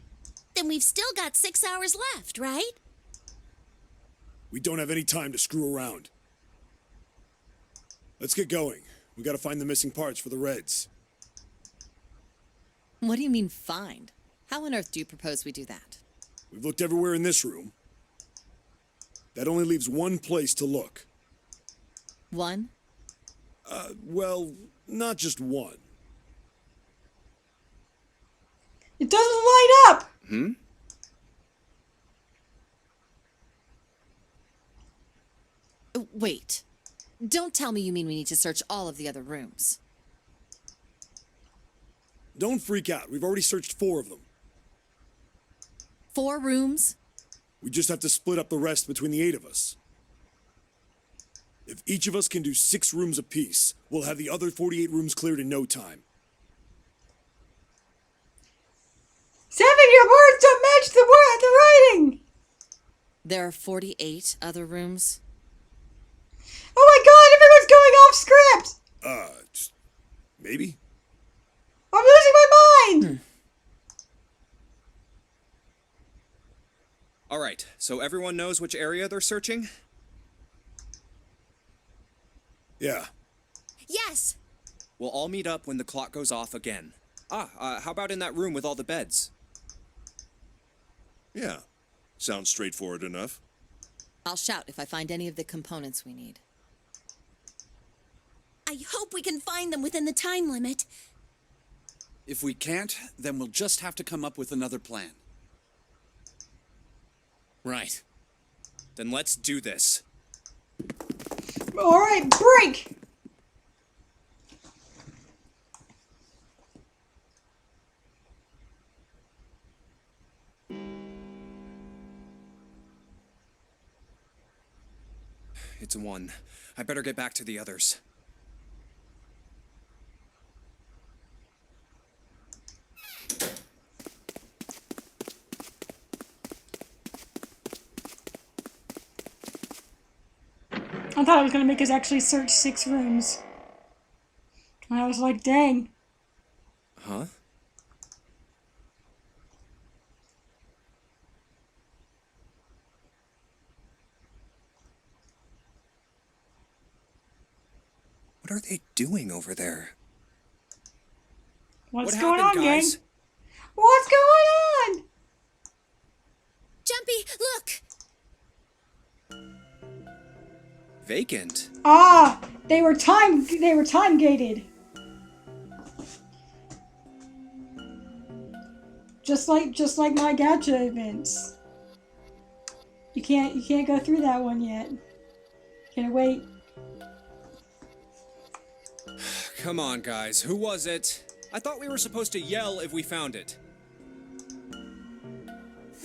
Then we've still got 6 hours left, right? We don't have any time to screw around. Let's get going. We gotta find the missing parts for the Reds. What do you mean, find? How on earth do you propose we do that? We've looked everywhere in this room. That only leaves one place to look. One? Well, not just one. It doesn't light up. Wait. Don't tell me you mean we need to search all of the other rooms. Don't freak out. We've already searched 4 of them. 4 rooms? We just have to split up the rest between the 8 of us. If each of us can do 6 rooms apiece, we'll have the other 48 rooms cleared in no time. 7, your words don't match the writing. There are 48 other rooms? Oh my god, everyone's going off script. Maybe? I'm losing my mind. All right, so everyone knows which area they're searching? Yeah. Yes. We'll all meet up when the clock goes off again. How about in that room with all the beds? Yeah. Sounds straightforward enough. I'll shout if I find any of the components we need. I hope we can find them within the time limit. If we can't, then we'll just have to come up with another plan. Right. Then let's do this. All right, break. It's 1. I better get back to the others. I thought it was going to make us actually search 6 rooms. And I was like, dang. Huh? What are they doing over there? What's What going happened, on, guys? gang? What's going on? Jumpy, look! Vacant. Ah, they were time gated. Just like my gacha events. You can't go through that one yet. Gotta wait. Come on, guys. Who was it? I thought we were supposed to yell if we found it.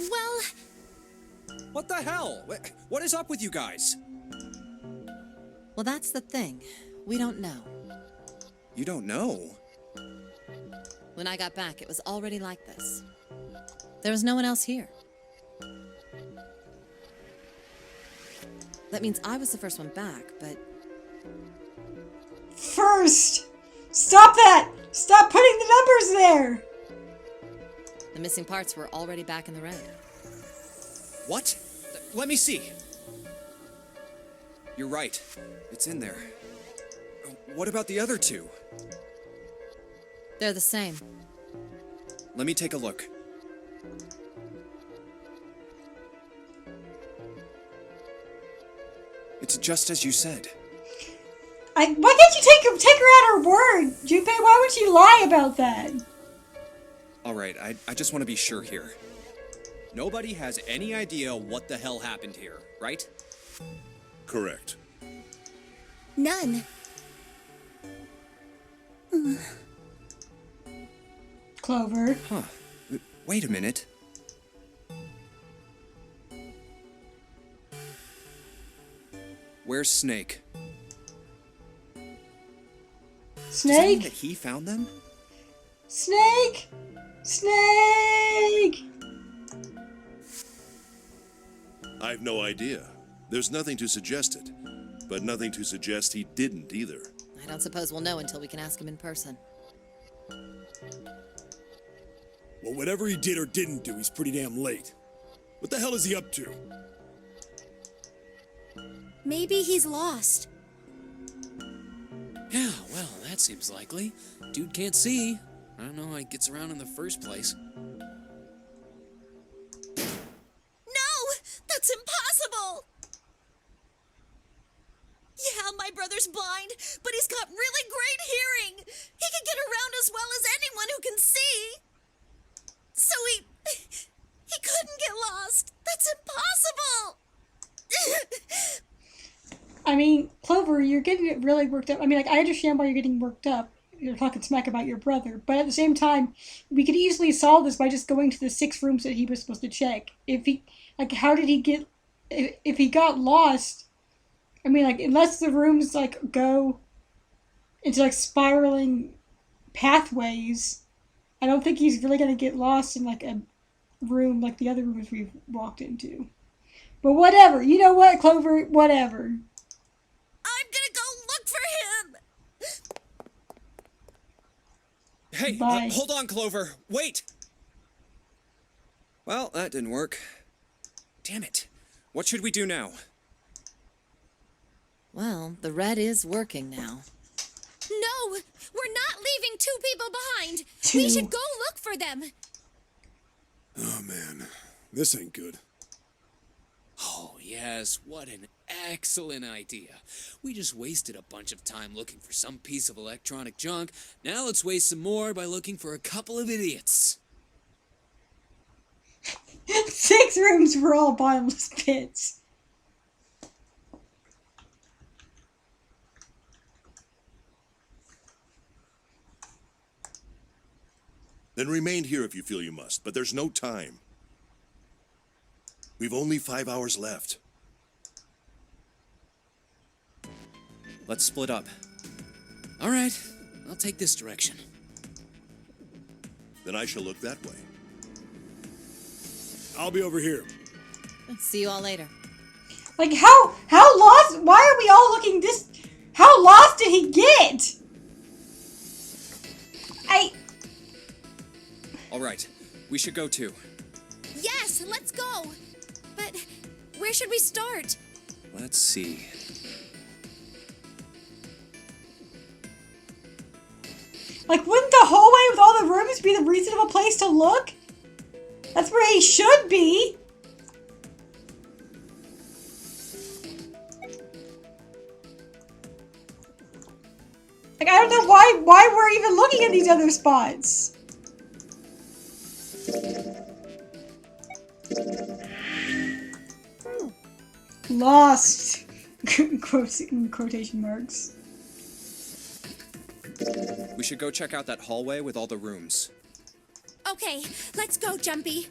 Well, What the hell? What is up with you guys? Well, that's the thing. We don't know. You don't know. When I got back, it was already like this. There was no one else here. That means I was the first one back, but First! Stop that! Stop putting the numbers there! the missing parts were already back in the red. What? Let me see. You're right. It's in there. What about the other two? They're the same. Let me take a look. It's just as you said. Why can't you take her at her word? Junpei, why would she lie about that? Alright, I just want to be sure here. Nobody has any idea what the hell happened here, right? Correct. none. Clover. Huh. Wait a minute. Where's Snake? Does that mean that Snake? he found them? Snake! Snake! I've no idea. There's nothing to suggest it, but nothing to suggest he didn't either. I don't suppose we'll know until we can ask him in person. Well, whatever he did or didn't do, he's pretty damn late. What the hell is he up to? Maybe he's lost. Yeah, well, that seems likely. Dude can't see. I don't know how he gets around in the first place. No! That's impossible! Yeah, my brother's blind, but he's got really great hearing. He can get around as well as anyone who can see. So he couldn't get lost. That's impossible! I mean, Clover, you're getting it really worked up. I mean, like, I understand why you're getting worked up. You're talking smack about your brother. But at the same time, we could easily solve this by just going to the 6 rooms that he was supposed to check. If he, like, how did he get, if he got lost, I mean, like, unless the rooms, like, go into, like, spiraling pathways, I don't think he's really going to get lost in, like, a room like the other rooms we've walked into. But whatever. You know what, Clover? Whatever. I'm gonna go look for him! Hey, Bye. hold on, Clover. Wait! Well, that didn't work. Damn it. What should we do now? Well, the red is working now. No! We're not leaving 2 people behind! Two. We should go look for them! Oh, man. This ain't good. Oh, yes, what an excellent idea. We just wasted a bunch of time looking for some piece of electronic junk. Now let's waste some more by looking for a couple of idiots. 6 rooms were all bottomless pits. Then remain here if you feel you must, but there's no time. We've only 5 hours left. Let's split up. All right, I'll take this direction. Then I shall look that way. I'll be over here. See you all later. Like, how lost? Why are we all looking this? How lost did he get? All right, we should go too. Yes, let's go! But where should we start? Let's see. Like, wouldn't the hallway with all the rooms rooms be the reasonable place to look? That's where he should be! Like, I don't know why we're even looking at these other spots. Lost. In quotation marks. We should go check out that hallway with all the rooms. Okay, let's go, Jumpy.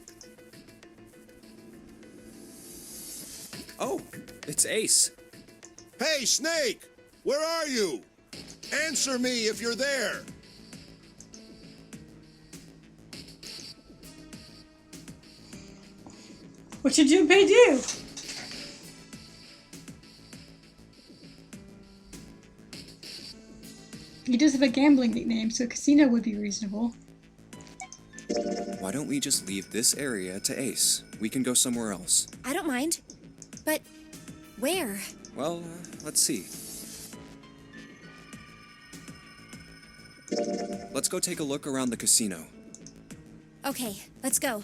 Oh, it's Ace. Hey, Snake! Where are you? Answer me if you're there! What should Junpei do? He does have a gambling nickname, so casino would be reasonable. Why don't we just leave this area to Ace? We can go somewhere else. I don't mind. But where? Well, let's see. Let's go take a look around the casino. Okay, let's go.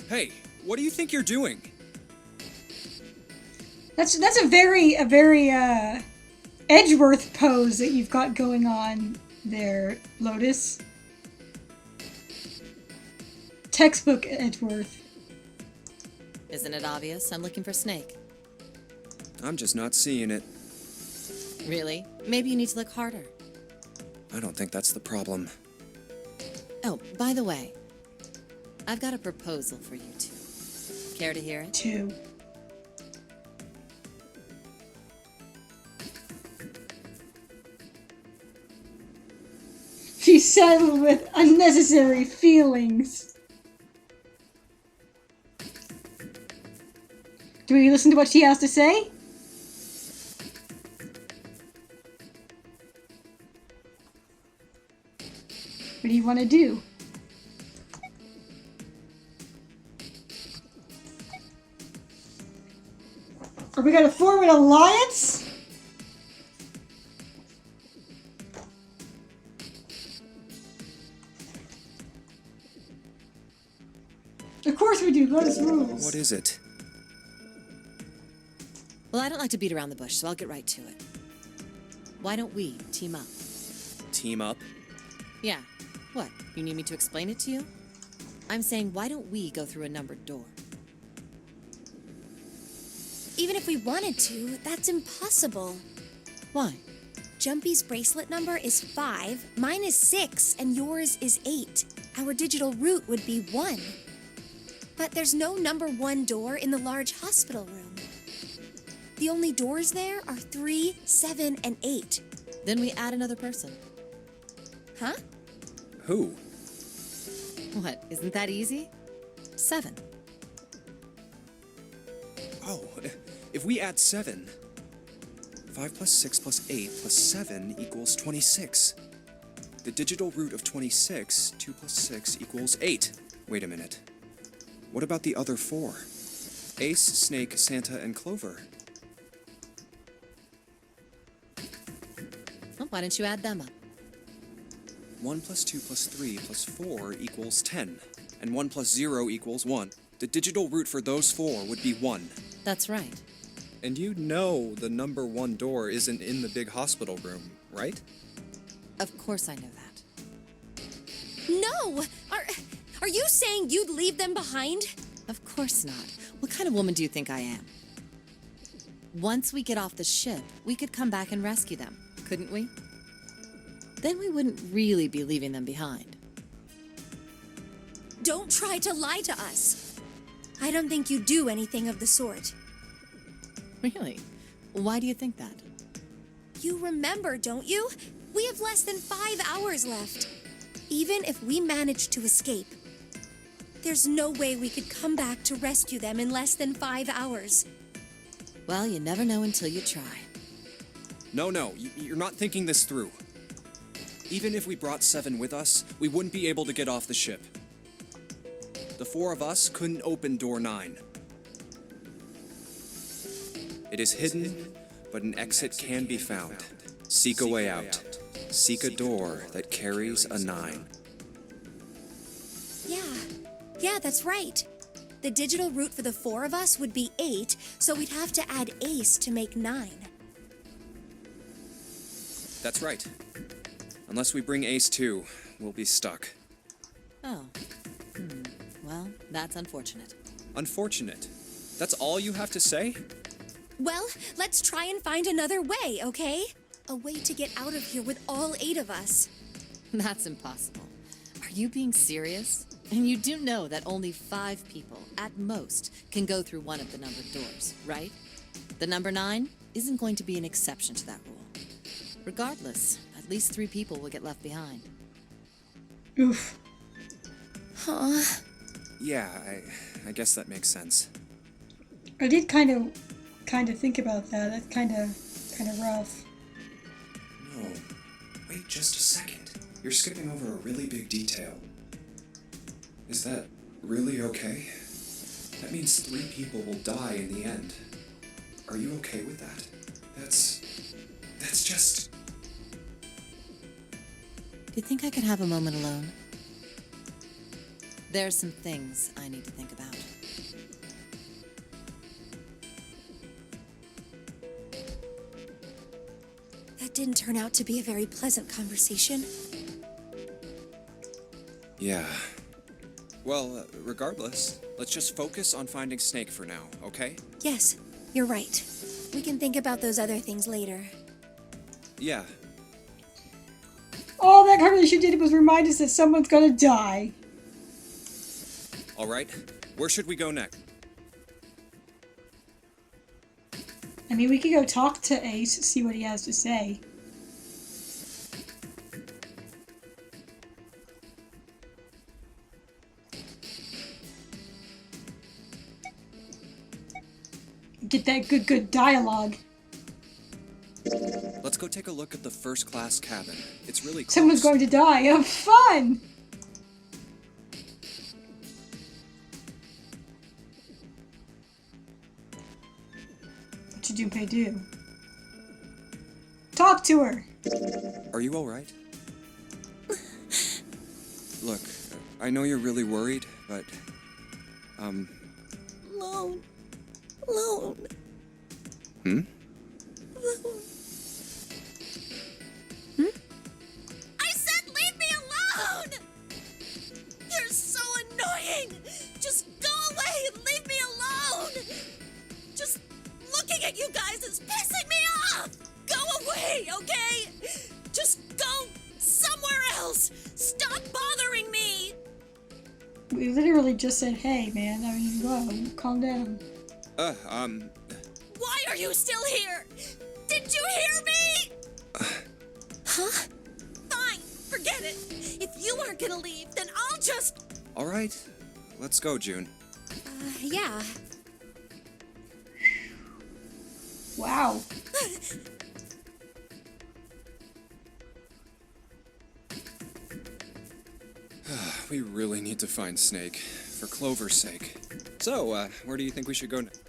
Hey, what do you think you're doing? That's a very Edgeworth pose that you've got going on there, Lotus. Textbook Edgeworth. Isn't it obvious? I'm looking for Snake. I'm just not seeing it. Really? Maybe you need to look harder. I don't think that's the problem. Oh, by the way, I've got a proposal for you two. Care to hear it? 2. She's saddled with unnecessary feelings. Do we listen to what she has to say? What do you want to do? Are we gonna form an alliance? Of course we do. Lotus rules. What is it? Well, I don't like to beat around the bush, so I'll get right to it. Why don't we team up? Team up? Yeah. What? You need me to explain it to you? I'm saying, why don't we go through a numbered door? Even if we wanted to, that's impossible. Why? Jumpy's bracelet number is 5, mine is 6, and yours is 8. Our digital route would be 1. But there's no number 1 door in the large hospital room. The only doors there are 3, 7, and 8. Then we add another person. Huh? Who? What? Isn't that easy? 7. Oh, if we add 7. 5 plus 6 plus 8 plus 7 equals 26. The digital root of 26, 2 plus 6 equals 8. Wait a minute. What about the other 4? Ace, Snake, Santa, and Clover. Well, why don't you add them up? 1 plus 2 plus 3 plus 4 equals 10. And 1 plus 0 equals 1. The digital root for those 4 would be 1. That's right. And you know the number 1 door isn't in the big hospital room, right? Of course I know that. No! Are you saying you'd leave them behind? Of course not. What kind of woman do you think I am? Once we get off the ship, we could come back and rescue them, couldn't we? Then we wouldn't really be leaving them behind. Don't try to lie to us. I don't think you do anything of the sort. Really? Why do you think that? You remember, don't you? We have less than 5 hours left. Even if we manage to escape, there's no way we could come back to rescue them in less than 5 hours. Well, you never know until you try. No, you're not thinking this through. Even if we brought 7 with us, we wouldn't be able to get off the ship. The 4 of us couldn't open door 9. It is hidden, but an exit can be found. Seek a way out. Seek a door that carries a 9. Yeah, that's right. The digital route for the 4 of us would be 8, so we'd have to add Ace to make 9. That's right. Unless we bring Ace too, we'll be stuck. Oh. Well, that's unfortunate. Unfortunate. That's all you have to say? Well, let's try and find another way, okay? A way to get out of here with all 8 of us. That's impossible. Are you being serious? And you do know that only 5 people, at most, can go through one of the numbered doors, right? The number 9 isn't going to be an exception to that rule. Regardless, at least 3 people will get left behind. Oof. Huh? Yeah, I guess that makes sense. I did kind of think about that. That's kind of rough. No. Wait just a second. You're skipping over a really big detail. Is that really okay? That means 3 people will die in the end. Are you okay with that? That's just... Do you think I could have a moment alone? There are some things I need to think about. That didn't turn out to be a very pleasant conversation. Yeah. Well, regardless, let's just focus on finding Snake for now, okay? Yes, you're right. We can think about those other things later. Yeah. All that conversation did was remind us that someone's gonna die. All right. Where should we go next? I mean, we could go talk to Ace, see what he has to say. Get that good dialogue. Let's go take a look at the first class cabin. It's really close. Someone's going to die. Have fun! What should Junpei do? Talk to her! Are you alright? Look, I know you're really worried, but... Alone. Hmm? I said leave me alone! You're so annoying! Just go away and leave me alone! Just looking at you guys is pissing me off! Go away, okay? Just go somewhere else! Stop bothering me! We literally just said, hey, man, I mean, whoa, calm down. Why are you still here? Did you hear me? Huh? Fine, forget it. If you aren't gonna leave, then I'll just... Alright. Let's go, June. Yeah. Wow. We really need to find Snake, for Clover's sake. So, where do you think we should go next?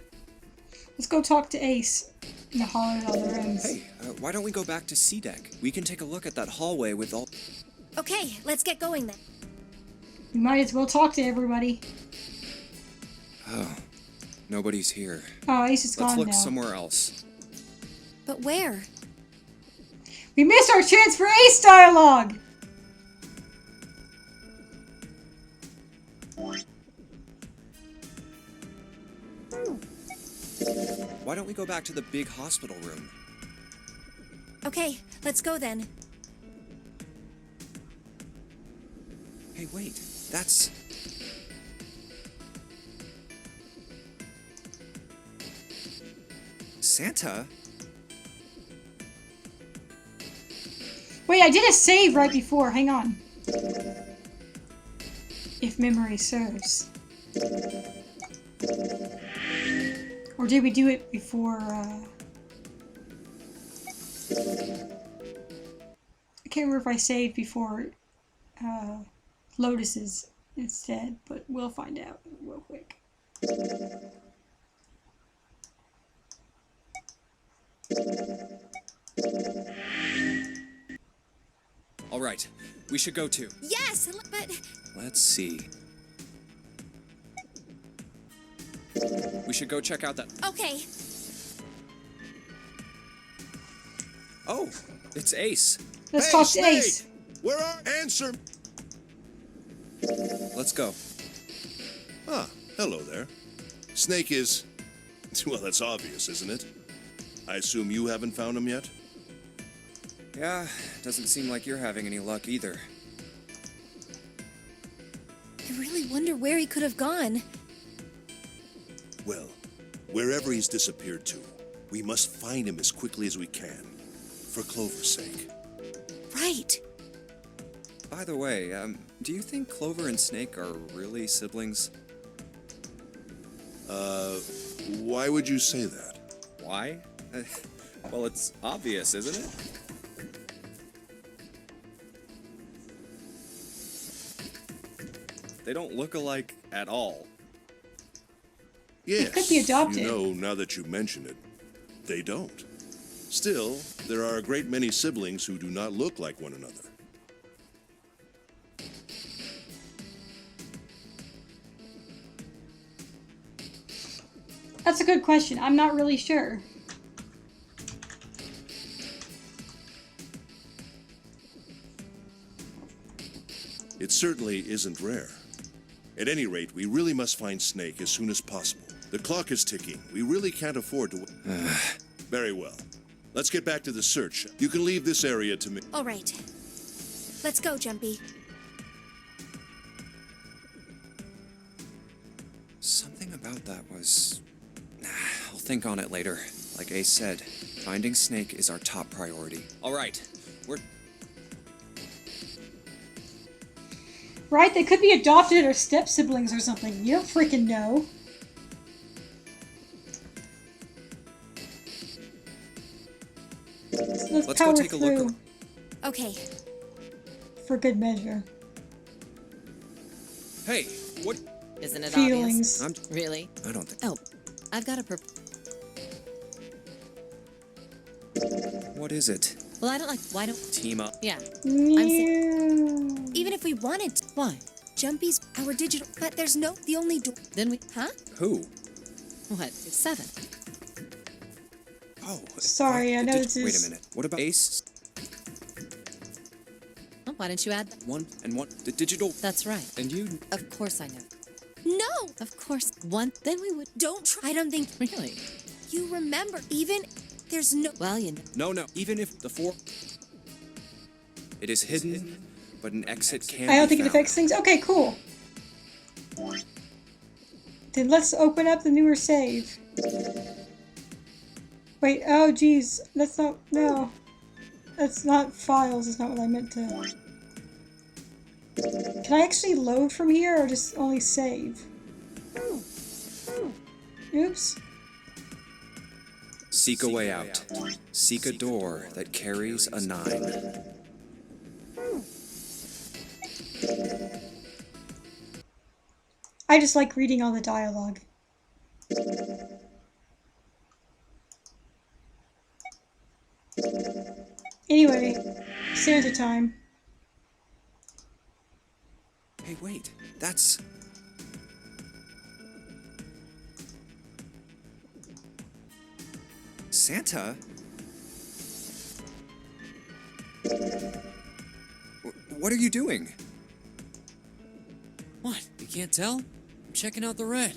Let's go talk to Ace in the hall in all the rooms. Hey, why don't we go back to C-Deck? We can take a look at that hallway with all... Okay, let's get going then. We might as well talk to everybody. Oh, nobody's here. Oh, Ace is Let's gone look now. somewhere else. But where? We missed our chance for Ace dialogue! Why don't we go back to the big hospital room? Okay, let's go then. Hey, wait. That's... Santa? Wait, I did a save right before. Hang on. If memory serves. Or did we do it before, I can't remember if I saved before, Lotus's instead, but we'll find out real quick. All right, we should go too. Yes, but Let's see. We should go check out that. okay. Oh, it's Ace. Let's Hey, talk to Snake! Ace. Where are... Answer... Let's go. Ah, hello there. Snake is... Well, that's obvious, isn't it? I assume you haven't found him yet? Yeah, doesn't seem like you're having any luck either. I really wonder where he could have gone. Well, wherever he's disappeared to, we must find him as quickly as we can. For Clover's sake. Right. By the way, do you think Clover and Snake are really siblings? Why would you say that? Why? Well, it's obvious, isn't it? They don't look alike at all. Yes. could be adopted. You know, now that you mention it, they don't. Still, there are a great many siblings who do not look like one another. That's a good question. I'm not really sure. It certainly isn't rare. At any rate, we really must find Snake as soon as possible. The clock is ticking. We really can't afford to... Very well. Let's get back to the search. You can leave this area to me. All right. Let's go, Jumpy. Something about that was... I'll think on it later. Like Ace said, finding Snake is our top priority. All right, we're... Right? They could be adopted or step siblings or something. You don't freaking know. Let's Let's power go take a look. through Okay. for good measure. Hey, what? Isn't it Feelings. I'm... obvious? Really? I don't think... Oh, I've got a What is it? Well, I don't like. Why don't? Team up. Yeah. Yeah. Even if we wanted to, Why? Jumpy's our digital, but there's no the only door. Then we. Huh? Who? What? It's 7. Oh, Sorry, I know this Wait is- a minute. What about Ace? Oh, why didn't you add that? One and one. The digital. That's right. And you. Of course I know. No! Of course. One. Then we would. Don't try. I don't think Really? you remember. Even there's no. Well, you know. No. Even if the four. It is hidden, but an exit can. I don't be think it found. affects things. Okay, cool. Then let's open up the newer save. Wait, oh geez. That's not, no. That's not files, that's not what I meant to. Can I actually load from here or just only save? Oops. Seek a way out. Seek a door that carries a 9. I just like reading all the dialogue. Anyway, Santa time. Hey, wait. That's. Santa? What are you doing? What? You can't tell? I'm checking out the red.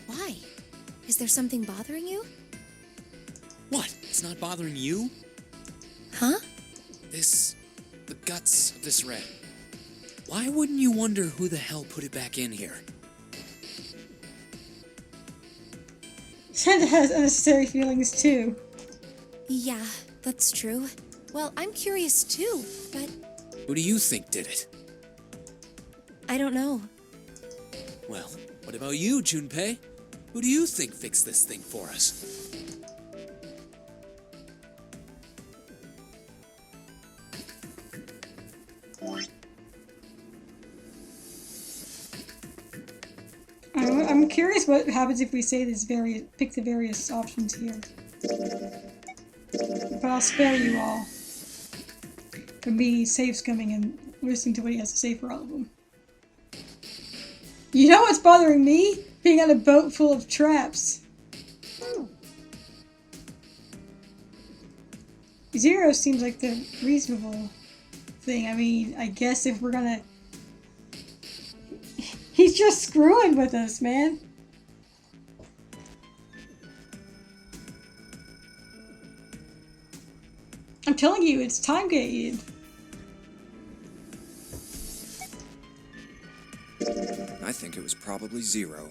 Why? Is there something bothering you? What? It's not bothering you? Huh? The guts of this red. Why wouldn't you wonder who the hell put it back in here? Santa has unnecessary feelings too. Yeah, that's true. Well, I'm curious too, but Who do you think did it? I don't know. Well, what about you, Junpei? Who do you think fixed this thing for us? I'm curious what happens if we say this pick the various options here. But I'll spare you all. Could be safe scumming and listening to what he has to say for all of them. You know what's bothering me? Being on a boat full of traps. Zero seems like the reasonable thing. I mean, I guess if we're gonna... He's just screwing with us, man. I'm telling you, it's time gated. I think it was probably Zero.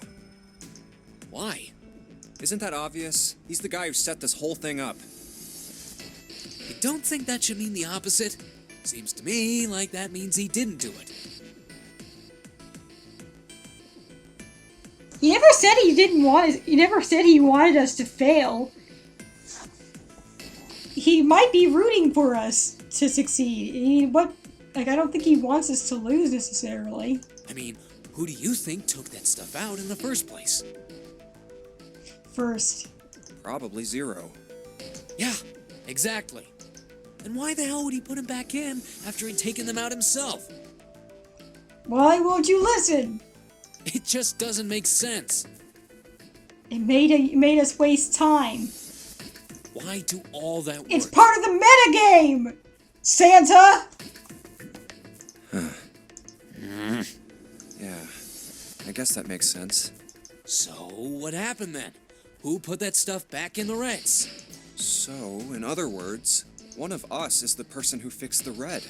Why? Isn't that obvious? He's the guy who set this whole thing up. You don't think that should mean the opposite? Seems to me like that means he didn't do it. He never said he didn't want us. He never said he wanted us to fail. He might be rooting for us to succeed. I don't think he wants us to lose necessarily. I mean, who do you think took that stuff out in the first place? First. Probably Zero. Yeah, exactly. And why the hell would he put him back in after he'd taken them out himself? Why won't you listen? It just doesn't make sense. It made us waste time. Why do all that work? It's part of the metagame! Santa! Yeah, I guess that makes sense. So, what happened then? Who put that stuff back in the Reds? So, in other words, one of us is the person who fixed the red.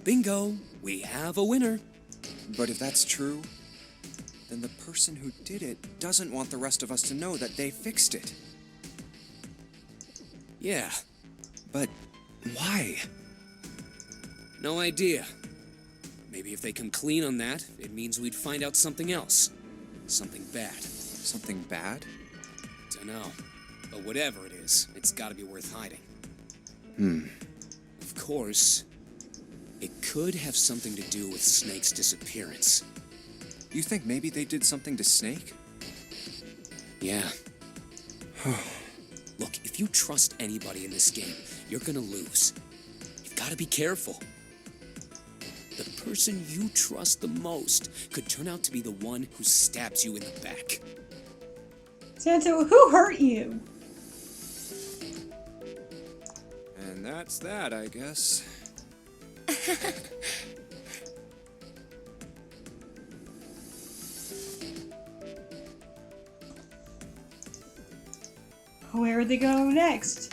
Bingo! We have a winner. But if that's true, then the person who did it doesn't want the rest of us to know that they fixed it. Yeah, But why? no idea. Maybe if they come clean on that, it means we'd find out something else. Something bad. Something bad? Dunno. But whatever it is, it's gotta be worth hiding. Of course, it could have something to do with Snake's disappearance. You think maybe they did something to Snake? Yeah. Look, if you trust anybody in this game, you're gonna lose. You've gotta be careful. The person you trust the most could turn out to be the one who stabs you in the back. Santa, who hurt you? And that's that, I guess. Where they go next?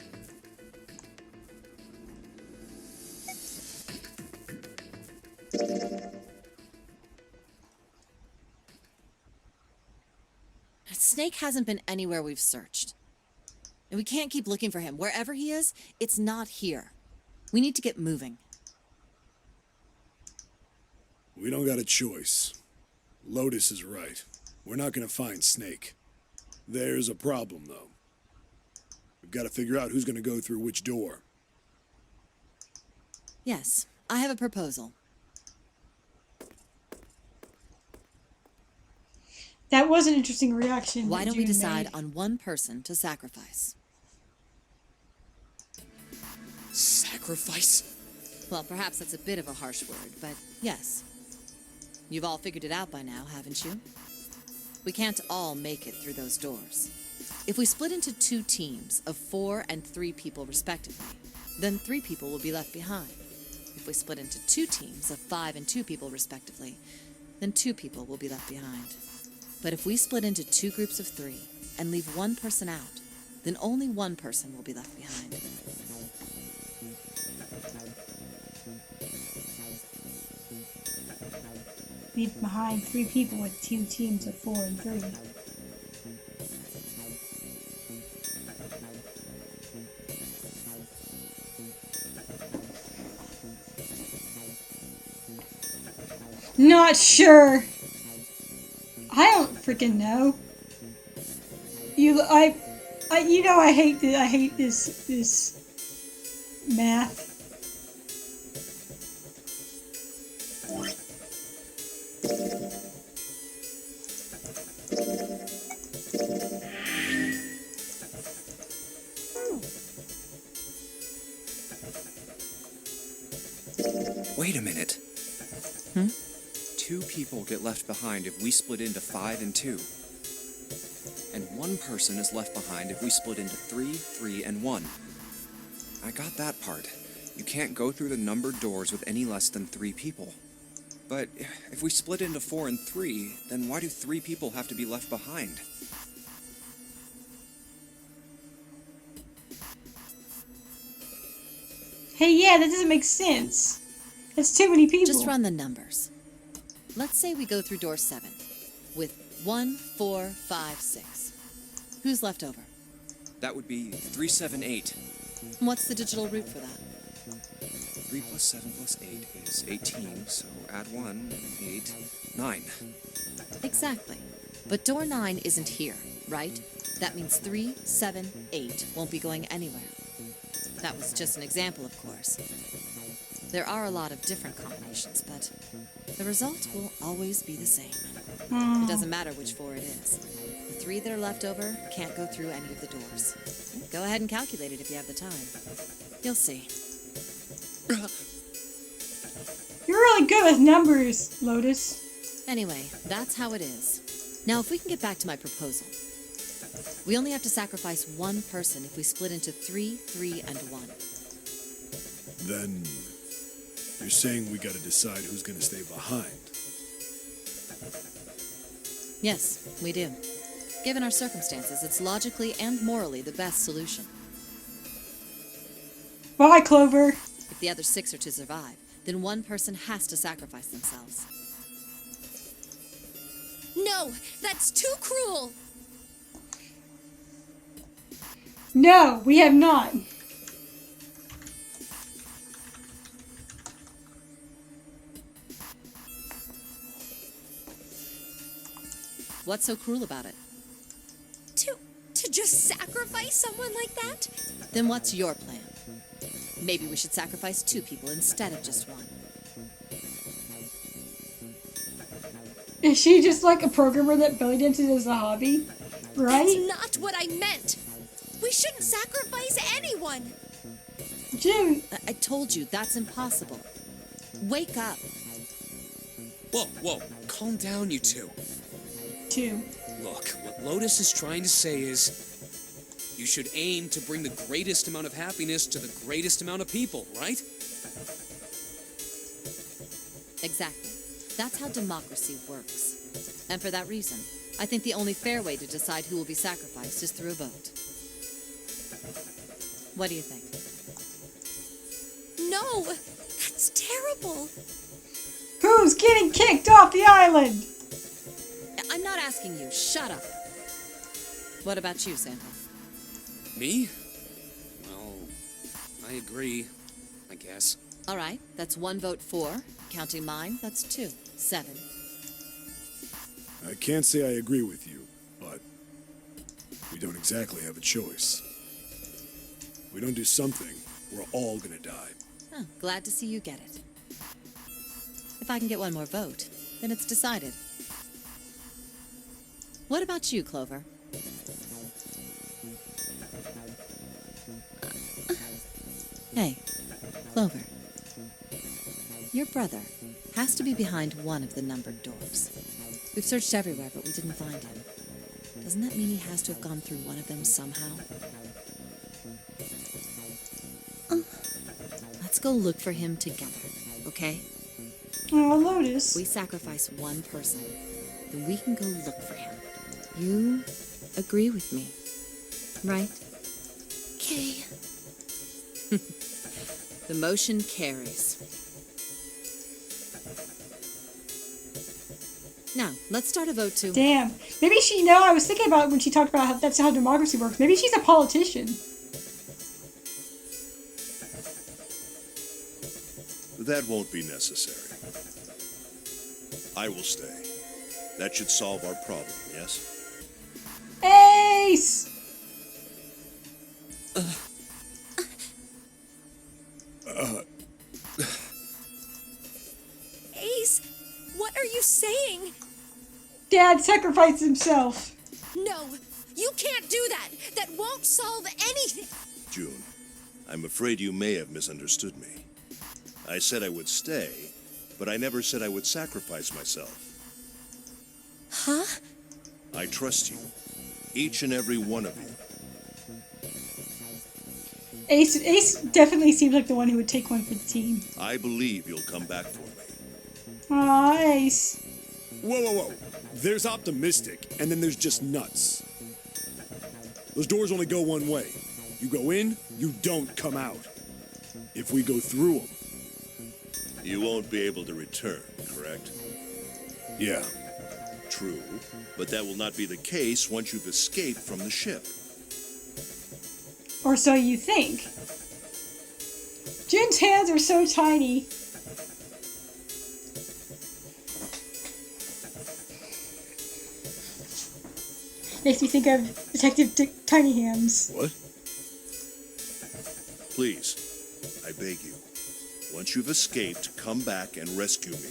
Snake hasn't been anywhere we've searched. And we can't keep looking for him. Wherever he is, it's not here. We need to get moving. We don't got a choice. Lotus is right. We're not gonna find Snake. There's a problem, though. We've got to figure out who's gonna go through which door. Yes, I have a proposal. That was an interesting reaction. Why that don't we June decide made. on one person to sacrifice? Sacrifice? Well, perhaps that's a bit of a harsh word, but yes. You've all figured it out by now, haven't you? We can't all make it through those doors. If we split into 2 teams of 4 and 3 people respectively, then 3 people will be left behind. If we split into 2 teams of 5 and 2 people respectively, then 2 people will be left behind. But if we split into 2 groups of 3 and leave 1 person out, then only 1 person will be left behind. Leave behind 3 people with 2 teams of 4 and 3. Not sure. I don't freaking know. You know I hate this math. Wait a minute. 2 people get left behind if we split into 5 and 2. And 1 person is left behind if we split into 3, 3, and 1. I got that part. You can't go through the numbered doors with any less than 3 people. But if we split into 4 and 3, then why do 3 people have to be left behind? Hey, yeah, that doesn't make sense. That's too many people. Just run the numbers. Let's say we go through door 7 with 1, 4, 5, 6. Who's left over? That would be 3, 7, 8. And what's the digital root for that? 3 plus 7 plus 8 is 18, so add 1, 8, 9. Exactly. But door 9 isn't here, right? That means 3, 7, 8 won't be going anywhere. That was just an example, of course. There are a lot of different combinations, but the result will always be the same. It doesn't matter which 4 it is. The 3 that are left over can't go through any of the doors. Go ahead and calculate it if you have the time. You'll see. You're really good with numbers, Lotus. Anyway, that's how it is. Now, if we can get back to my proposal. We only have to sacrifice 1 person if we split into 3, 3, and 1. Then you're saying we gotta decide who's gonna stay behind. Yes, we do. Given our circumstances, it's logically and morally the best solution. Bye, Clover. If the other 6 are to survive, then 1 person has to sacrifice themselves. No, that's too cruel. No, we have not. What's so cruel about it? To just sacrifice someone like that? Then what's your plan? Maybe we should sacrifice 2 people instead of just 1. Is she just like a programmer that belly dances as a hobby? Right? That's not what I meant. We shouldn't sacrifice anyone. Jim, I told you, that's impossible. Wake up. Whoa, whoa, calm down, you two. too. Look, what Lotus is trying to say is you should aim to bring the greatest amount of happiness to the greatest amount of people, right? Exactly. That's how democracy works. And for that reason, I think the only fair way to decide who will be sacrificed is through a vote. What do you think? No, that's terrible. Who's getting kicked off the island? I'm not asking you. Shut up. What about you, Santa? Me? Well, I agree, I guess. All right, that's 1 vote for. Counting mine, that's 2. 7. I can't say I agree with you, but we don't exactly have a choice. If we don't do something, we're all gonna die. Huh, glad to see you get it. If I can get 1 more vote, then it's decided. What about you, Clover? Hey, Clover. Your brother has to be behind one of the numbered doors. We've searched everywhere, but we didn't find him. Doesn't that mean he has to have gone through one of them somehow? Let's go look for him together, okay? Oh, Lotus. We sacrifice 1 person, then we can go look for him. You agree with me, right? Okay. The motion carries. Now, let's start a vote to... Damn. Maybe she, I was thinking about when she talked about how that's how democracy works. Maybe she's a politician. That won't be necessary. I will stay. That should solve our problem, yes? Ace! Ace, what are you saying? Dad sacrificed himself. No, you can't do that. That won't solve anything. June, I'm afraid you may have misunderstood me. I said I would stay, but I never said I would sacrifice myself. Huh? I trust you. Each and every one of you. Ace definitely seems like the one who would take one for the team. I believe you'll come back for me. Aw, Ace. Whoa, whoa, whoa. There's optimistic, and then there's just nuts. Those doors only go one way. You go in, you don't come out. If we go through them. You won't be able to return, correct? Yeah. True, but that will not be the case once you've escaped from the ship. Or so you think. Jin's hands are so tiny. Makes me think of Detective Dick Tiny Hands. What? Please, I beg you, once you've escaped, come back and rescue me.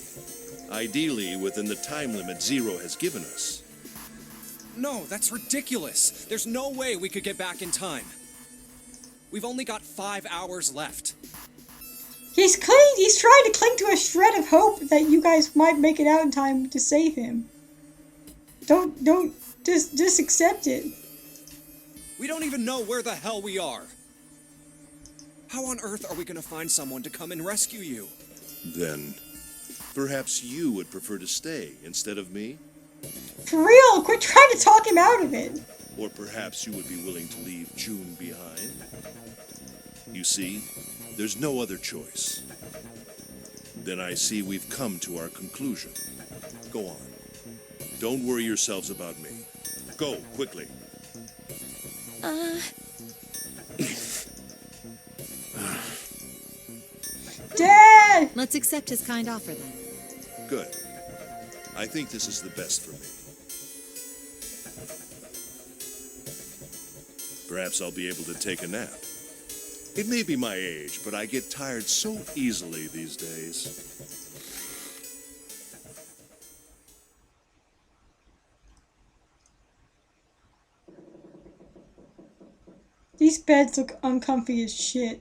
Ideally, within the time limit Zero has given us. No, that's ridiculous. There's no way we could get back in time. We've only got 5 hours left. He's trying to cling to a shred of hope that you guys might make it out in time to save him. Just accept it. We don't even know where the hell we are. How on earth are we gonna find someone to come and rescue you? Then, perhaps you would prefer to stay instead of me? For real, quit trying to talk him out of it. Or perhaps you would be willing to leave June behind? You see, there's no other choice. Then I see we've come to our conclusion. Go on. Don't worry yourselves about me. Go, quickly. Dad! Let's accept his kind offer then. Good. I think this is the best for me. Perhaps I'll be able to take a nap. It may be my age, but I get tired so easily these days. These beds look uncomfy as shit.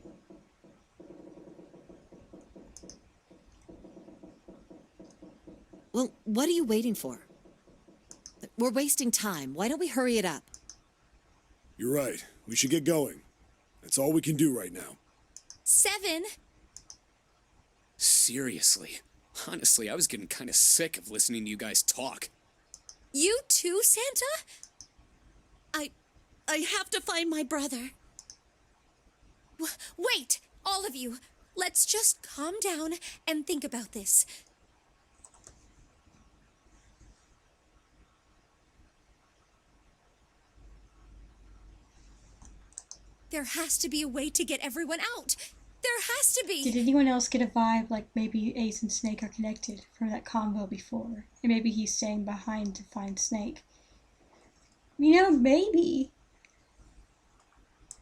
Well, what are you waiting for? We're wasting time. Why don't we hurry it up? You're right. We should get going. That's all we can do right now. 7. Seriously. Honestly, I was getting kind of sick of listening to you guys talk. You too, Santa? I have to find my brother. Wait, all of you. Let's just calm down and think about this. There has to be a way to get everyone out. There has to be. Did anyone else get a vibe like maybe Ace and Snake are connected from that convo before? And maybe he's staying behind to find Snake. You know, maybe.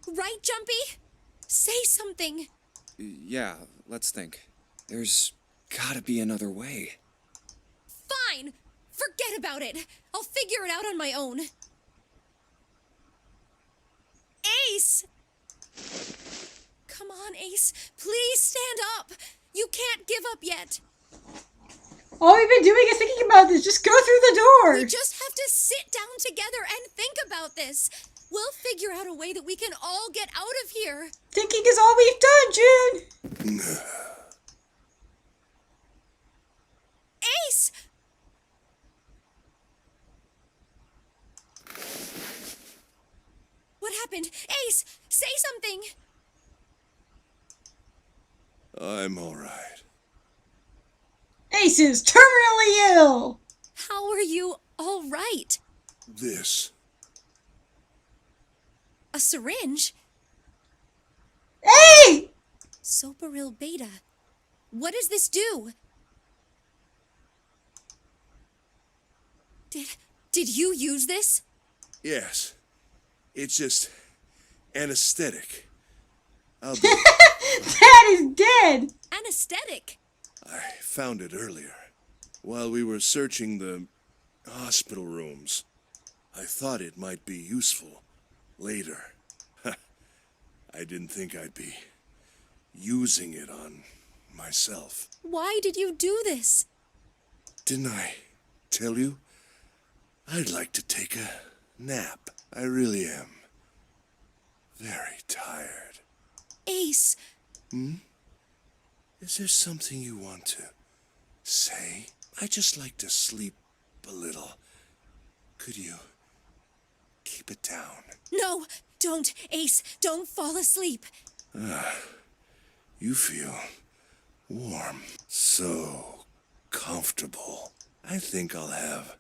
Right, Jumpy? Say something. Yeah, let's think. There's gotta be another way. Fine. Forget about it. I'll figure it out on my own. Ace! Come on, Ace. Please stand up. You can't give up yet. All we've been doing is thinking about this. Just go through the door. We just have to sit down together and think about this. We'll figure out a way that we can all get out of here. Thinking is all we've done, June. Ace! What happened? Ace, say something. I'm all right. Ace is terminally ill. How are you all right? This. A syringe? Hey! Soparil Beta. What does this do? Did you use this? Yes. It's just anesthetic. I'll be... Dad is dead. Anesthetic. I found it earlier. While we were searching the hospital rooms. I thought it might be useful later. I didn't think I'd be using it on myself. Why did you do this? Didn't I tell you? I'd like to take a nap. I really am. Very tired. Ace, Is there something you want to say? I just like to sleep a little. Could you keep it down? no, don't, Ace, don't fall asleep. You feel warm. So comfortable. I think I'll have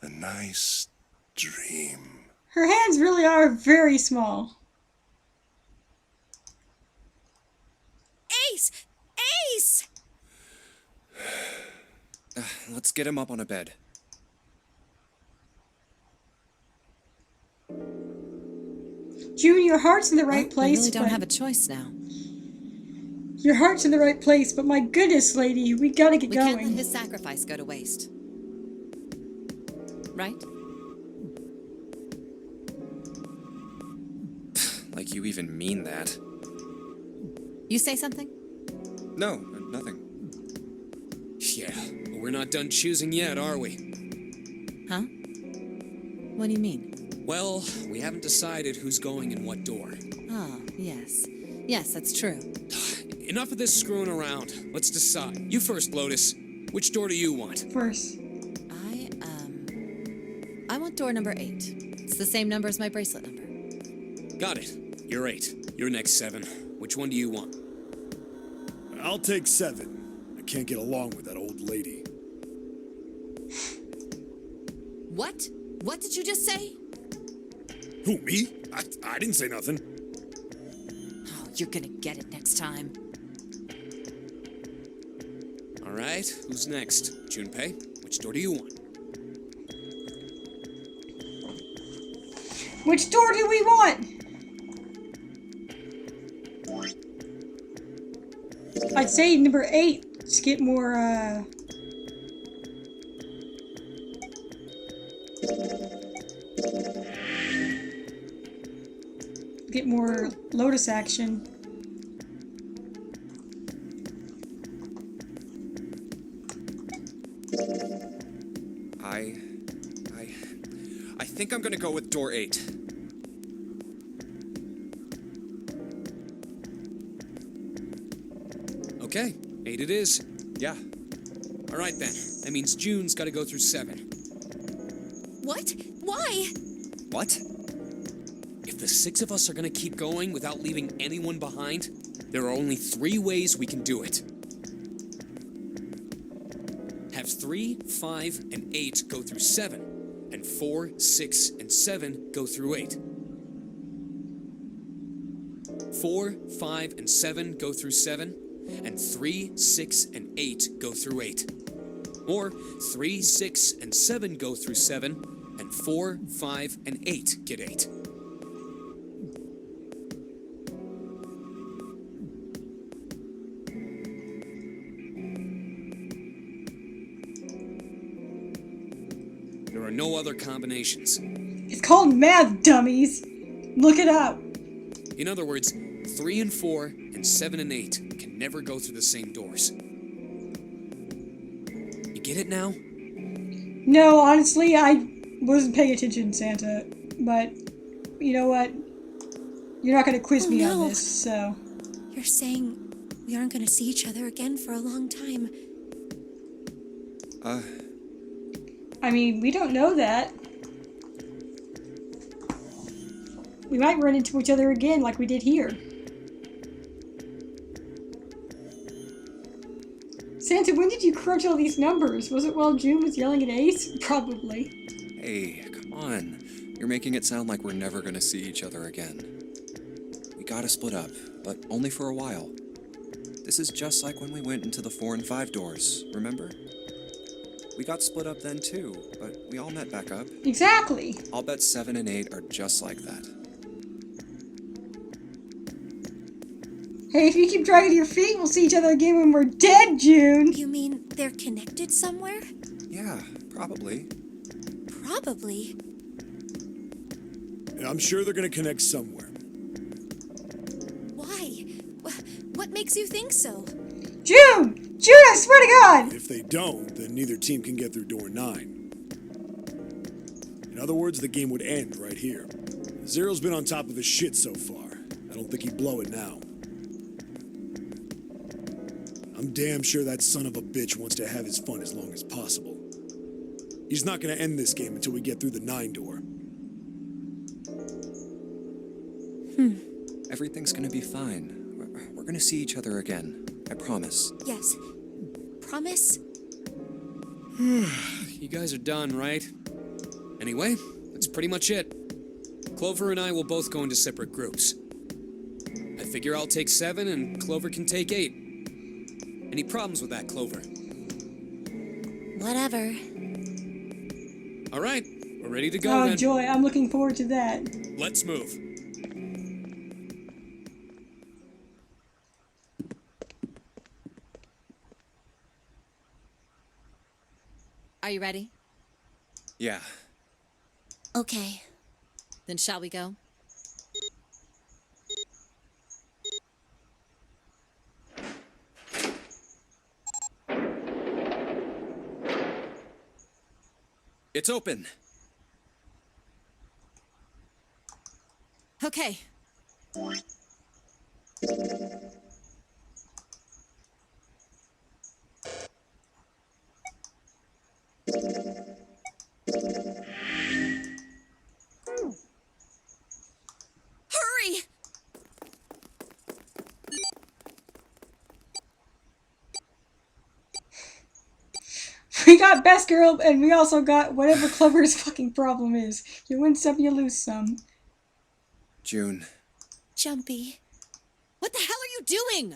a nice dream. Her hands really are very small. Ace! Ace! Let's get him up on a bed. June, your heart's in the right Well, place. we really don't but have a choice now. Your heart's in the right place, but my goodness, lady, we gotta get We can't let going. his sacrifice go to waste. Right? Like you even mean that. You say something? No, nothing. Yeah, but we're not done choosing yet, are we? Huh? What do you mean? Well, we haven't decided who's going in what door. Oh, yes. Yes, that's true. Enough of this screwing around. Let's decide. You first, Lotus. Which door do you want? First. I want door number 8. It's the same number as my bracelet number. Got it. You're 8. You're next, 7. Which one do you want? I'll take 7. I can't get along with that old lady. What? What did you just say? Who, me? I didn't say nothing. Oh, you're gonna get it next time. All right, who's next? Junpei, which door do you want? Which door do we want? I'd say number 8. Let's get more, get more Lotus action. I think I'm gonna go with door 8. Okay, 8 it is. Yeah. All right then. That means June's got to go through 7. What? Why? What? If the 6 of us are gonna keep going without leaving anyone behind, there are only 3 ways we can do it. Have 3, 5, and 8 go through 7, and 4, 6, and 7 go through 8. 4, 5, and 7 go through 7, and 3, 6, and 8 go through 8. Or 3, 6, and 7 go through 7, and 4, 5, and 8 get 8. There are no other combinations. It's called math, dummies. Look it up. In other words, 3 and 4 and 7 and 8 can never go through the same doors. You get it now? No, honestly, I wasn't paying attention, Santa. But, you know what? You're not going to quiz me no. on this, so... You're saying we aren't gonna see each other again for a long time. I mean, we don't know that. We might run into each other again like we did here. Santa, when did you crunch all these numbers? Was it while June was yelling at Ace? Probably. Hey, come on. You're making it sound like we're never gonna see each other again. We gotta split up, but only for a while. This is just like when we went into the 4 and 5 doors, remember? We got split up then too, but we all met back up. Exactly. I'll bet 7 and 8 are just like that. Hey, if you keep dragging your feet, we'll see each other again when we're dead, June. You mean they're connected somewhere? Yeah, probably. Probably. I'm sure they're gonna connect somewhere. Why? What makes you think so? June! June, I swear to God! If they don't, then neither team can get through door 9. In other words, the game would end right here. Zero's been on top of his shit so far. I don't think he'd blow it now. I'm damn sure that son of a bitch wants to have his fun as long as possible. He's not gonna end this game until we get through the 9 door. Everything's gonna be fine. We're gonna see each other again. I promise. Yes. Promise? You guys are done, right? Anyway, that's pretty much it. Clover and I will both go into separate groups. I figure I'll take 7 and Clover can take 8. Any problems with that, Clover? Whatever. All right, we're ready to go Oh, then. joy, I'm looking forward to that. Let's move. Are you ready? Yeah. Okay. Then shall we go? It's open. Okay. Hurry! We got Best Girl, and we also got whatever Clover's fucking problem is. You win some, you lose some. June. Jumpy. What the hell are you doing?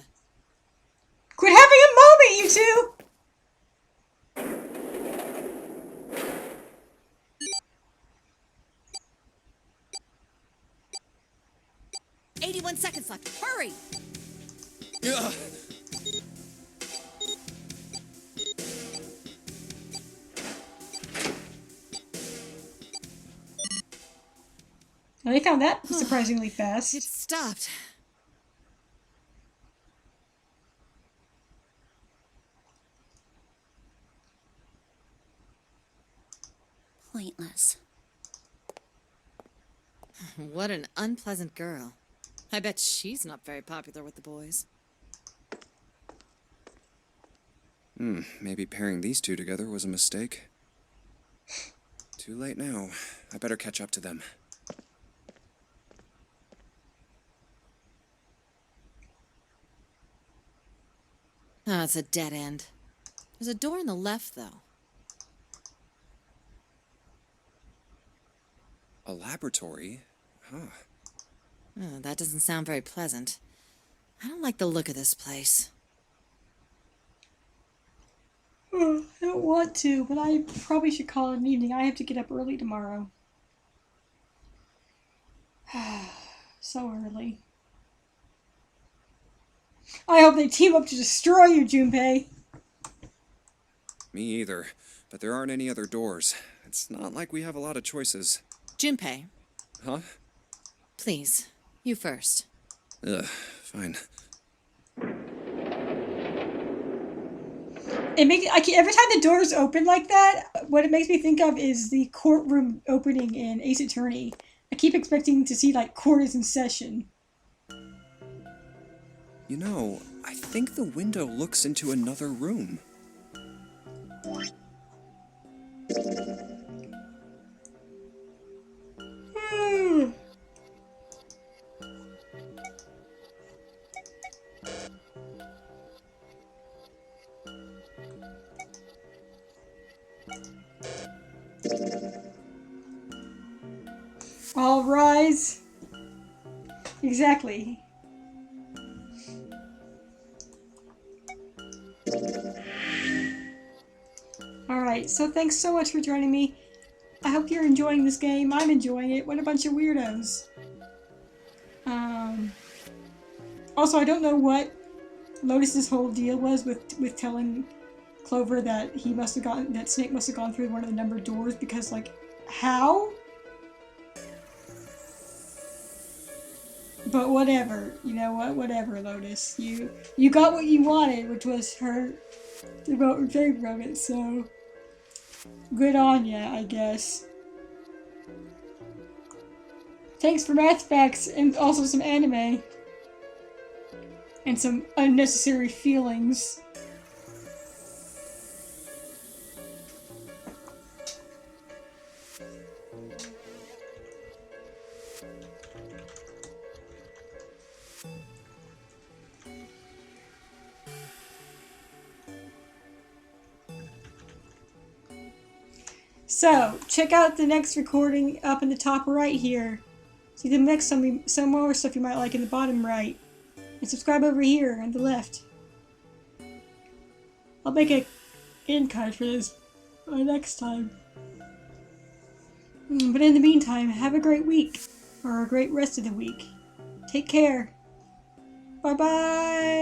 Quit having a moment, you two! 81 seconds left. Hurry! Ugh. Well, they found that surprisingly fast. It stopped. Pointless. What an unpleasant girl. I bet she's not very popular with the boys. Maybe pairing these two together was a mistake. Too late now. I better catch up to them. Oh, it's a dead end. There's a door on the left, though. A laboratory? Huh. Oh, that doesn't sound very pleasant. I don't like the look of this place. I don't want to, but I probably should call it an evening. I have to get up early tomorrow. So early. I hope they team up to destroy you, Junpei. Me either. But there aren't any other doors. It's not like we have a lot of choices. Junpei, Huh? please, you first. Ugh, fine. Every time the doors open like that, what it makes me think of is the courtroom opening in Ace Attorney. I keep expecting to see, like, court is in session. You know, I think the window looks into another room. All rise. Exactly. Alright, so thanks so much for joining me. I hope you're enjoying this game. I'm enjoying it. What a bunch of weirdos. Also, I don't know what Lotus's whole deal was with telling Clover that that Snake must have gone through one of the numbered doors, because, like, how? But whatever, you know what? Whatever, Lotus. You got what you wanted, which was her to vote in favor of it. So good on ya, I guess. Thanks for math facts and also some anime and some unnecessary feelings. So, check out the next recording up in the top right here. See the mix, some more stuff you might like in the bottom right. And subscribe over here on the left. I'll make a end card for this next time. But in the meantime, have a great week. Or a great rest of the week. Take care. Bye-bye.